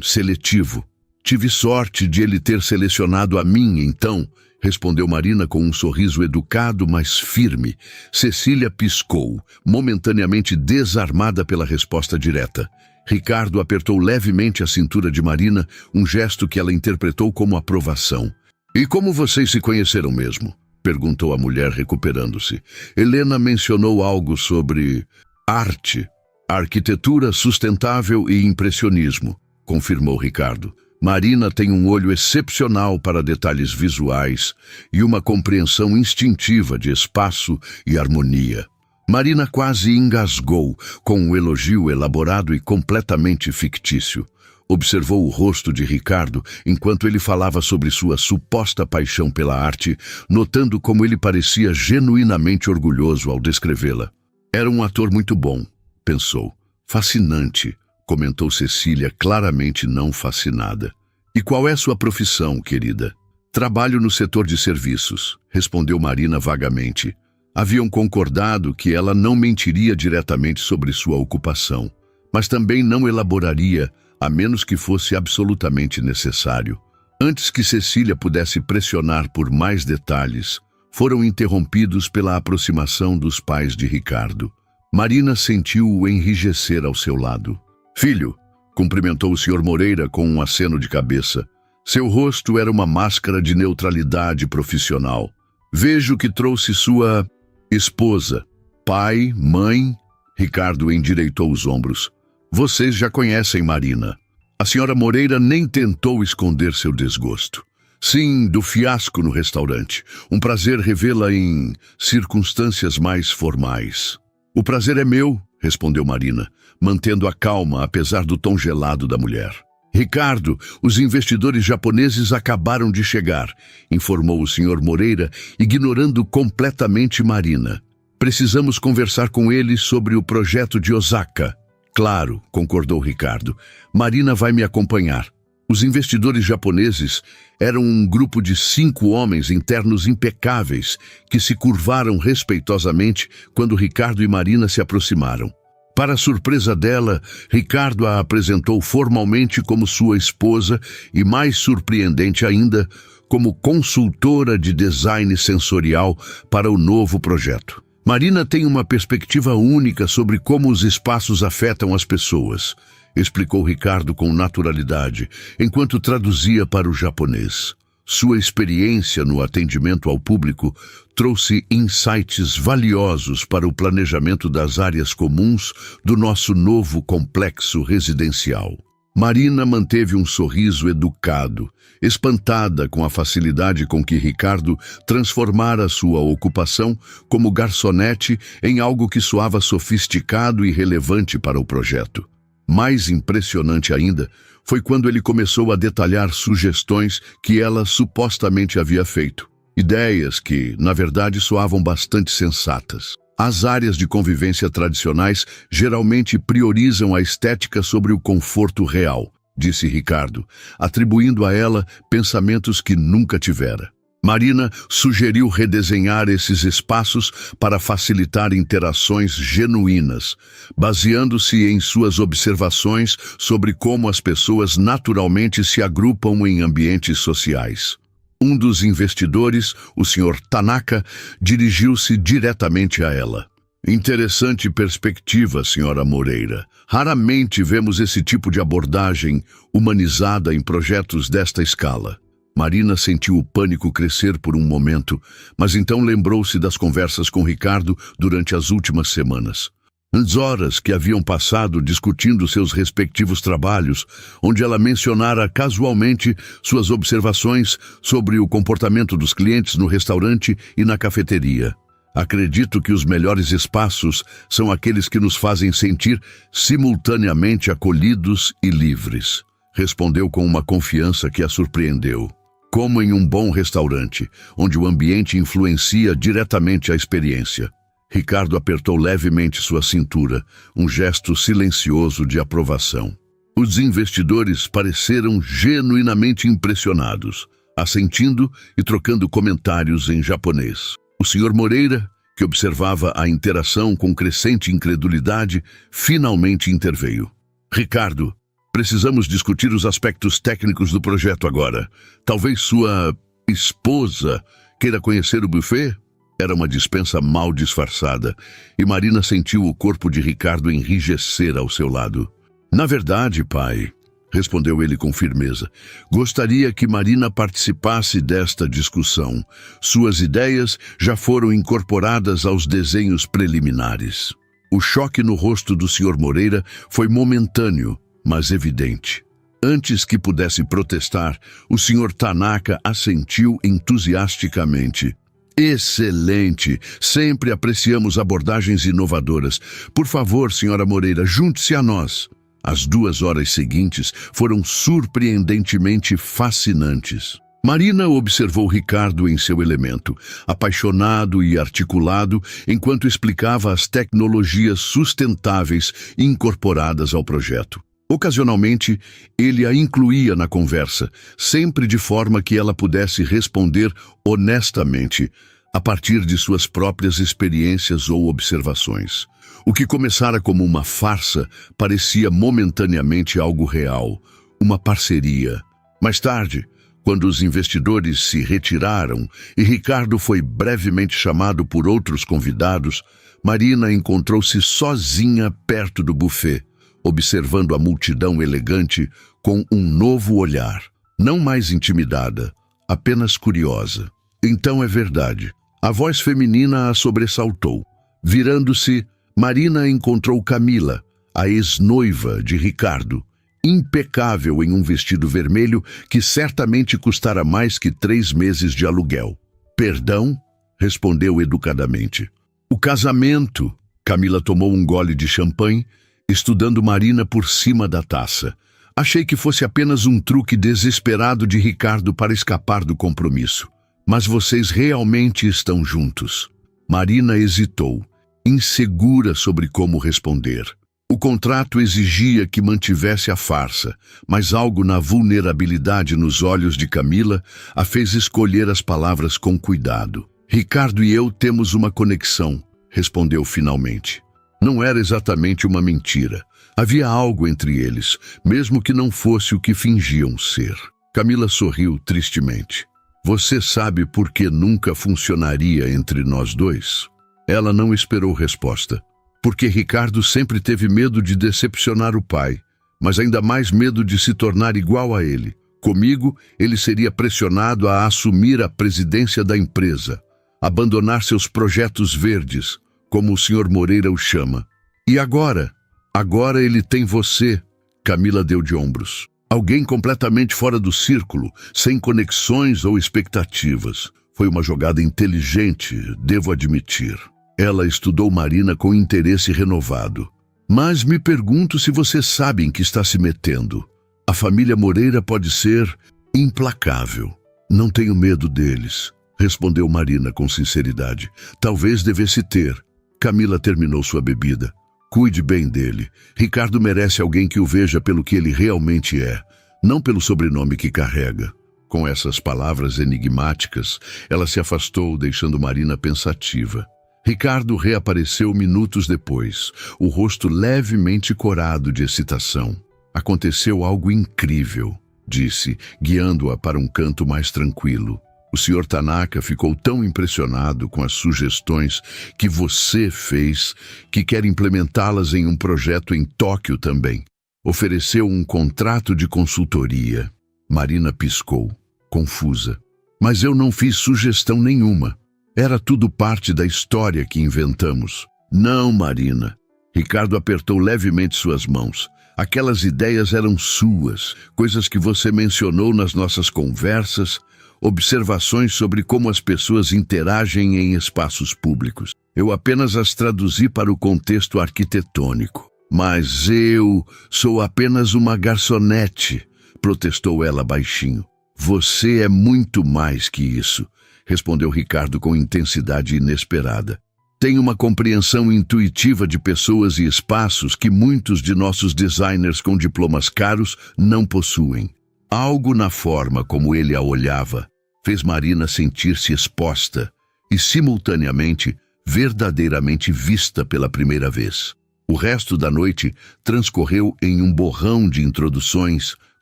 seletivo. Tive sorte de ele ter selecionado a mim, então, respondeu Marina com um sorriso educado, mas firme. Cecília piscou, momentaneamente desarmada pela resposta direta. Ricardo apertou levemente a cintura de Marina, um gesto que ela interpretou como aprovação. E como vocês se conheceram mesmo? Perguntou a mulher, recuperando-se. Helena mencionou algo sobre arte, arquitetura sustentável e impressionismo, confirmou Ricardo. Marina tem um olho excepcional para detalhes visuais e uma compreensão instintiva de espaço e harmonia. Marina quase engasgou com um elogio elaborado e completamente fictício. Observou o rosto de Ricardo enquanto ele falava sobre sua suposta paixão pela arte, notando como ele parecia genuinamente orgulhoso ao descrevê-la. Era um ator muito bom, pensou. Fascinante, comentou Cecília, claramente não fascinada. E qual é sua profissão, querida? Trabalho no setor de serviços, respondeu Marina vagamente. Haviam concordado que ela não mentiria diretamente sobre sua ocupação, mas também não elaboraria, a menos que fosse absolutamente necessário. Antes que Cecília pudesse pressionar por mais detalhes, foram interrompidos pela aproximação dos pais de Ricardo. Marina sentiu-o enrijecer ao seu lado. Filho, cumprimentou o Sr. Moreira com um aceno de cabeça. Seu rosto era uma máscara de neutralidade profissional. Vejo que trouxe sua esposa. Pai, mãe... Ricardo endireitou os ombros. Vocês já conhecem Marina. A senhora Moreira nem tentou esconder seu desgosto. Sim, do fiasco no restaurante. Um prazer revê-la em circunstâncias mais formais. O prazer é meu, respondeu Marina, mantendo a calma apesar do tom gelado da mulher. Ricardo, os investidores japoneses acabaram de chegar, informou o Sr. Moreira, ignorando completamente Marina. Precisamos conversar com eles sobre o projeto de Osaka. Claro, concordou Ricardo. Marina vai me acompanhar. Os investidores japoneses eram um grupo de 5 homens internos impecáveis que se curvaram respeitosamente quando Ricardo e Marina se aproximaram. Para surpresa dela, Ricardo a apresentou formalmente como sua esposa e, mais surpreendente ainda, como consultora de design sensorial para o novo projeto. Marina tem uma perspectiva única sobre como os espaços afetam as pessoas, explicou Ricardo com naturalidade, enquanto traduzia para o japonês. Sua experiência no atendimento ao público trouxe insights valiosos para o planejamento das áreas comuns do nosso novo complexo residencial. Marina manteve um sorriso educado, espantada com a facilidade com que Ricardo transformara sua ocupação como garçonete em algo que soava sofisticado e relevante para o projeto. Mais impressionante ainda foi quando ele começou a detalhar sugestões que ela supostamente havia feito. Ideias que, na verdade, soavam bastante sensatas. As áreas de convivência tradicionais geralmente priorizam a estética sobre o conforto real, disse Ricardo, atribuindo a ela pensamentos que nunca tivera. Marina sugeriu redesenhar esses espaços para facilitar interações genuínas, baseando-se em suas observações sobre como as pessoas naturalmente se agrupam em ambientes sociais. Um dos investidores, o Sr. Tanaka, dirigiu-se diretamente a ela. Interessante perspectiva, Sra. Moreira. Raramente vemos esse tipo de abordagem humanizada em projetos desta escala. Marina sentiu o pânico crescer por um momento, mas então lembrou-se das conversas com Ricardo durante as últimas semanas. As horas que haviam passado discutindo seus respectivos trabalhos, onde ela mencionara casualmente suas observações sobre o comportamento dos clientes no restaurante e na cafeteria. Acredito que os melhores espaços são aqueles que nos fazem sentir simultaneamente acolhidos e livres, respondeu com uma confiança que a surpreendeu. Como em um bom restaurante, onde o ambiente influencia diretamente a experiência. Ricardo apertou levemente sua cintura, um gesto silencioso de aprovação. Os investidores pareceram genuinamente impressionados, assentindo e trocando comentários em japonês. O Sr. Moreira, que observava a interação com crescente incredulidade, finalmente interveio. Ricardo, precisamos discutir os aspectos técnicos do projeto agora. Talvez sua esposa queira conhecer o buffet? Era uma dispensa mal disfarçada, e Marina sentiu o corpo de Ricardo enrijecer ao seu lado. Na verdade, pai, respondeu ele com firmeza, gostaria que Marina participasse desta discussão. Suas ideias já foram incorporadas aos desenhos preliminares. O choque no rosto do Sr. Moreira foi momentâneo, mas evidente. Antes que pudesse protestar, o Sr. Tanaka assentiu entusiasticamente. Excelente! Sempre apreciamos abordagens inovadoras. Por favor, Sra. Moreira, junte-se a nós. As 2 horas seguintes foram surpreendentemente fascinantes. Marina observou Ricardo em seu elemento, apaixonado e articulado, enquanto explicava as tecnologias sustentáveis incorporadas ao projeto. Ocasionalmente, ele a incluía na conversa, sempre de forma que ela pudesse responder honestamente, a partir de suas próprias experiências ou observações. O que começara como uma farsa parecia momentaneamente algo real, uma parceria. Mais tarde, quando os investidores se retiraram e Ricardo foi brevemente chamado por outros convidados, Marina encontrou-se sozinha perto do buffet, observando a multidão elegante com um novo olhar, não mais intimidada, apenas curiosa. Então é verdade. A voz feminina a sobressaltou. Virando-se, Marina encontrou Camila, a ex-noiva de Ricardo, impecável em um vestido vermelho que certamente custara mais que 3 meses de aluguel. Perdão? Respondeu educadamente. O casamento. Camila tomou um gole de champanhe, estudando Marina por cima da taça. Achei que fosse apenas um truque desesperado de Ricardo para escapar do compromisso. Mas vocês realmente estão juntos. Marina hesitou, insegura sobre como responder. O contrato exigia que mantivesse a farsa, mas algo na vulnerabilidade nos olhos de Camila a fez escolher as palavras com cuidado. Ricardo e eu temos uma conexão, respondeu finalmente. Não era exatamente uma mentira. Havia algo entre eles, mesmo que não fosse o que fingiam ser. Camila sorriu tristemente. Você sabe por que nunca funcionaria entre nós dois? Ela não esperou resposta. Porque Ricardo sempre teve medo de decepcionar o pai, mas ainda mais medo de se tornar igual a ele. Comigo, ele seria pressionado a assumir a presidência da empresa, abandonar seus projetos verdes, como o Sr. Moreira o chama. E agora? Agora ele tem você. Camila deu de ombros. Alguém completamente fora do círculo, sem conexões ou expectativas. Foi uma jogada inteligente, devo admitir. Ela estudou Marina com interesse renovado. Mas me pergunto se você sabe em que está se metendo. A família Moreira pode ser implacável. Não tenho medo deles, respondeu Marina com sinceridade. Talvez devesse ter. Camila terminou sua bebida. Cuide bem dele. Ricardo merece alguém que o veja pelo que ele realmente é, não pelo sobrenome que carrega. Com essas palavras enigmáticas, ela se afastou, deixando Marina pensativa. Ricardo reapareceu minutos depois, o rosto levemente corado de excitação. Aconteceu algo incrível, disse, guiando-a para um canto mais tranquilo. O Sr. Tanaka ficou tão impressionado com as sugestões que você fez que quer implementá-las em um projeto em Tóquio também. Ofereceu um contrato de consultoria. Marina piscou, confusa. Mas eu não fiz sugestão nenhuma. Era tudo parte da história que inventamos. Não, Marina. Ricardo apertou levemente suas mãos. Aquelas ideias eram suas, coisas que você mencionou nas nossas conversas, observações sobre como as pessoas interagem em espaços públicos. Eu apenas as traduzi para o contexto arquitetônico. Mas eu sou apenas uma garçonete, protestou ela baixinho. Você é muito mais que isso, respondeu Ricardo com intensidade inesperada. Tem uma compreensão intuitiva de pessoas e espaços que muitos de nossos designers com diplomas caros não possuem. Algo na forma como ele a olhava fez Marina sentir-se exposta e, simultaneamente, verdadeiramente vista pela primeira vez. O resto da noite transcorreu em um borrão de introduções,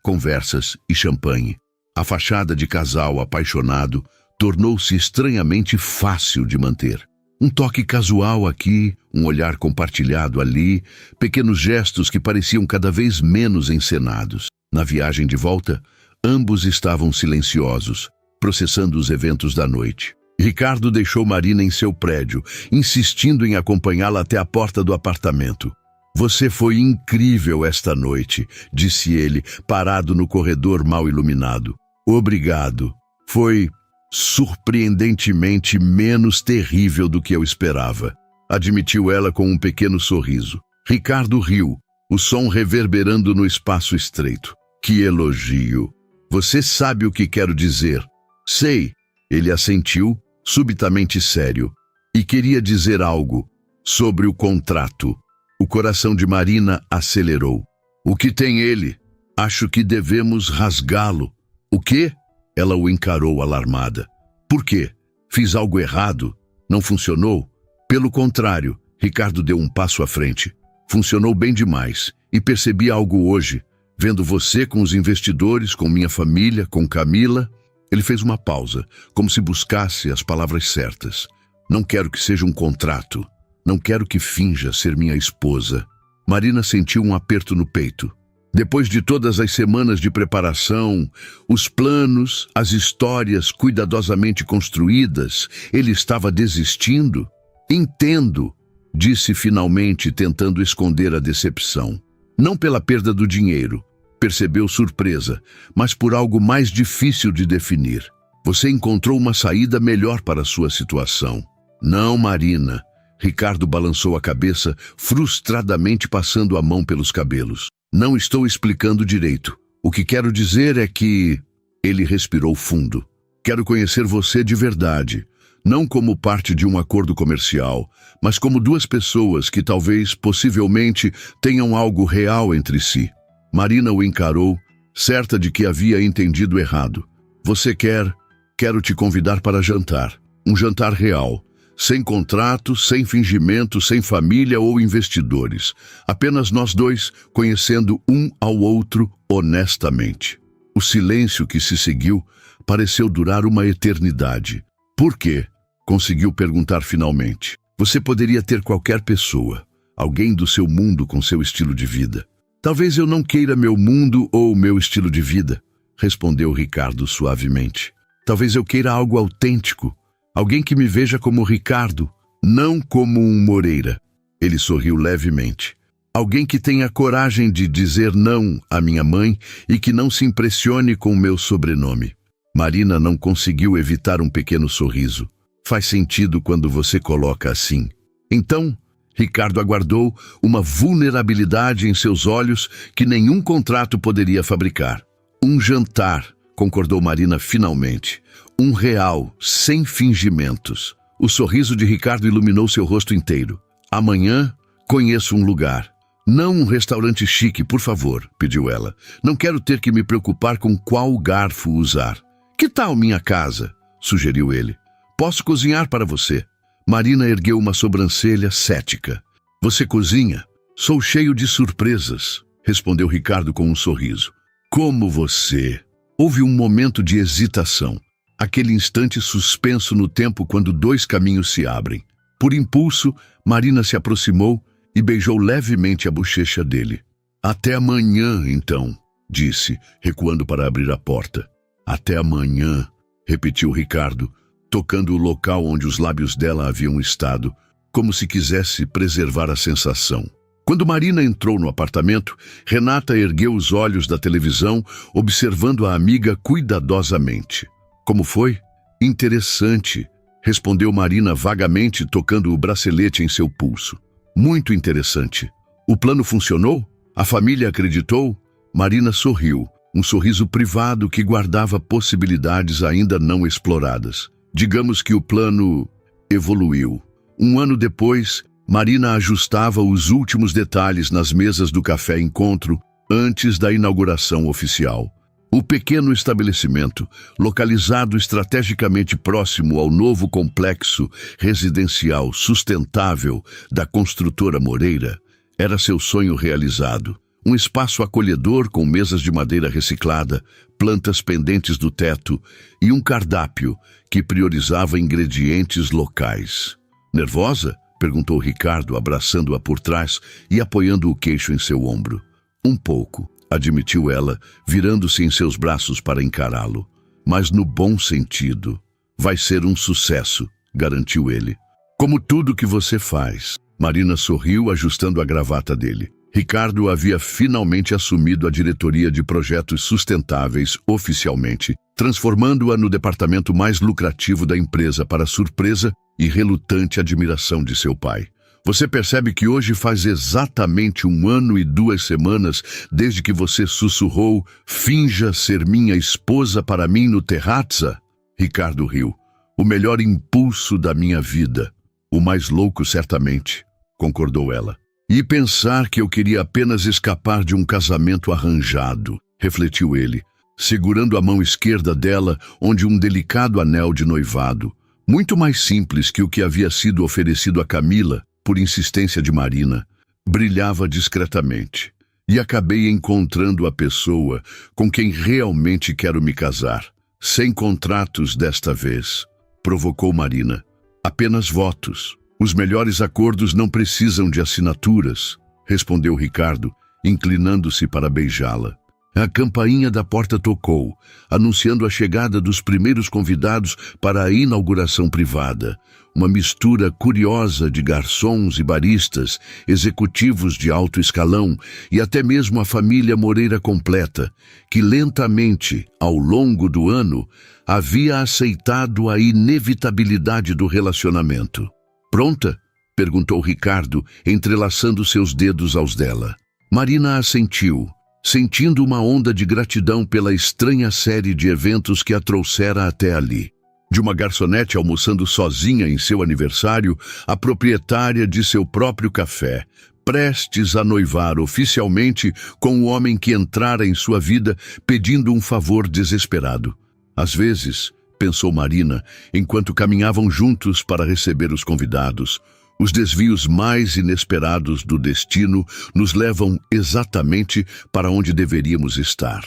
conversas e champanhe. A fachada de casal apaixonado tornou-se estranhamente fácil de manter. Um toque casual aqui, um olhar compartilhado ali, pequenos gestos que pareciam cada vez menos encenados. Na viagem de volta, ambos estavam silenciosos, processando os eventos da noite. Ricardo deixou Marina em seu prédio, insistindo em acompanhá-la até a porta do apartamento. Você foi incrível esta noite, disse ele, parado no corredor mal iluminado. Obrigado. Foi surpreendentemente menos terrível do que eu esperava, admitiu ela com um pequeno sorriso. Ricardo riu, o som reverberando no espaço estreito. Que elogio! Você sabe o que quero dizer. Sei, ele assentiu, subitamente sério, e queria dizer algo sobre o contrato. O coração de Marina acelerou. O que tem ele? Acho que devemos rasgá-lo. O quê? Ela o encarou alarmada. Por quê? Fiz algo errado? Não funcionou? Pelo contrário, Ricardo deu um passo à frente. Funcionou bem demais, e percebi algo hoje. Vendo você com os investidores, com minha família, com Camila. Ele fez uma pausa, como se buscasse as palavras certas. Não quero que seja um contrato. Não quero que finja ser minha esposa. Marina sentiu um aperto no peito. Depois de todas as semanas de preparação, os planos, as histórias cuidadosamente construídas, ele estava desistindo? Entendo, disse finalmente, tentando esconder a decepção. Não pela perda do dinheiro, percebeu surpresa, mas por algo mais difícil de definir. Você encontrou uma saída melhor para a sua situação. Não, Marina. Ricardo balançou a cabeça, frustradamente passando a mão pelos cabelos. Não estou explicando direito. O que quero dizer é que... Ele respirou fundo. Quero conhecer você de verdade. Não como parte de um acordo comercial, mas como duas pessoas que talvez, possivelmente, tenham algo real entre si. Marina o encarou, certa de que havia entendido errado. Você quer... Quero te convidar para jantar. Um jantar real. Sem contrato, sem fingimento, sem família ou investidores. Apenas nós dois, conhecendo um ao outro honestamente. O silêncio que se seguiu pareceu durar uma eternidade. Por quê? Conseguiu perguntar finalmente. Você poderia ter qualquer pessoa, alguém do seu mundo com seu estilo de vida. Talvez eu não queira meu mundo ou meu estilo de vida, respondeu Ricardo suavemente. Talvez eu queira algo autêntico. Alguém que me veja como Ricardo, não como um Moreira. Ele sorriu levemente. Alguém que tenha coragem de dizer não à minha mãe e que não se impressione com o meu sobrenome. Marina não conseguiu evitar um pequeno sorriso. Faz sentido quando você coloca assim. Então, Ricardo aguardou uma vulnerabilidade em seus olhos que nenhum contrato poderia fabricar. Um jantar, concordou Marina finalmente. Um real, sem fingimentos. O sorriso de Ricardo iluminou seu rosto inteiro. Amanhã, conheço um lugar. Não um restaurante chique, por favor, pediu ela. Não quero ter que me preocupar com qual garfo usar. Que tal minha casa? Sugeriu ele. Posso cozinhar para você. Marina ergueu uma sobrancelha cética. Você cozinha? Sou cheio de surpresas, respondeu Ricardo com um sorriso. Como você? Houve um momento de hesitação. Aquele instante suspenso no tempo quando dois caminhos se abrem. Por impulso, Marina se aproximou e beijou levemente a bochecha dele. Até amanhã, então, disse, recuando para abrir a porta. Até amanhã, repetiu Ricardo, tocando o local onde os lábios dela haviam estado, como se quisesse preservar a sensação. Quando Marina entrou no apartamento, Renata ergueu os olhos da televisão, observando a amiga cuidadosamente. Como foi? Interessante, respondeu Marina vagamente, tocando o bracelete em seu pulso. Muito interessante. O plano funcionou? A família acreditou? Marina sorriu, um sorriso privado que guardava possibilidades ainda não exploradas. Digamos que o plano evoluiu. Um ano depois, Marina ajustava os últimos detalhes nas mesas do café encontro antes da inauguração oficial. O pequeno estabelecimento, localizado estrategicamente próximo ao novo complexo residencial sustentável da construtora Moreira, era seu sonho realizado. Um espaço acolhedor com mesas de madeira reciclada, plantas pendentes do teto e um cardápio que priorizava ingredientes locais. Nervosa? Perguntou Ricardo, abraçando-a por trás e apoiando o queixo em seu ombro. Um pouco, admitiu ela, virando-se em seus braços para encará-lo. Mas no bom sentido. Vai ser um sucesso, garantiu ele. Como tudo que você faz. Marina sorriu, ajustando a gravata dele. Ricardo havia finalmente assumido a diretoria de projetos sustentáveis oficialmente, transformando-a no departamento mais lucrativo da empresa para surpresa e relutante admiração de seu pai. Você percebe que hoje faz exatamente 1 ano e 2 semanas desde que você sussurrou "Finja ser minha esposa para mim no terrazza"? Ricardo riu. O melhor impulso da minha vida. O mais louco, certamente, concordou ela. E pensar que eu queria apenas escapar de um casamento arranjado, refletiu ele, segurando a mão esquerda dela, onde um delicado anel de noivado, muito mais simples que o que havia sido oferecido a Camila, por insistência de Marina, brilhava discretamente. E acabei encontrando a pessoa com quem realmente quero me casar. Sem contratos desta vez, provocou Marina. Apenas votos. Os melhores acordos não precisam de assinaturas, respondeu Ricardo, inclinando-se para beijá-la. A campainha da porta tocou, anunciando a chegada dos primeiros convidados para a inauguração privada. Uma mistura curiosa de garçons e baristas, executivos de alto escalão e até mesmo a família Moreira completa, que lentamente, ao longo do ano, havia aceitado a inevitabilidade do relacionamento. Pronta? Perguntou Ricardo, entrelaçando seus dedos aos dela. Marina assentiu, sentindo uma onda de gratidão pela estranha série de eventos que a trouxera até ali. De uma garçonete almoçando sozinha em seu aniversário, a proprietária de seu próprio café, prestes a noivar oficialmente com o homem que entrara em sua vida pedindo um favor desesperado. Às vezes, pensou Marina, enquanto caminhavam juntos para receber os convidados, os desvios mais inesperados do destino nos levam exatamente para onde deveríamos estar.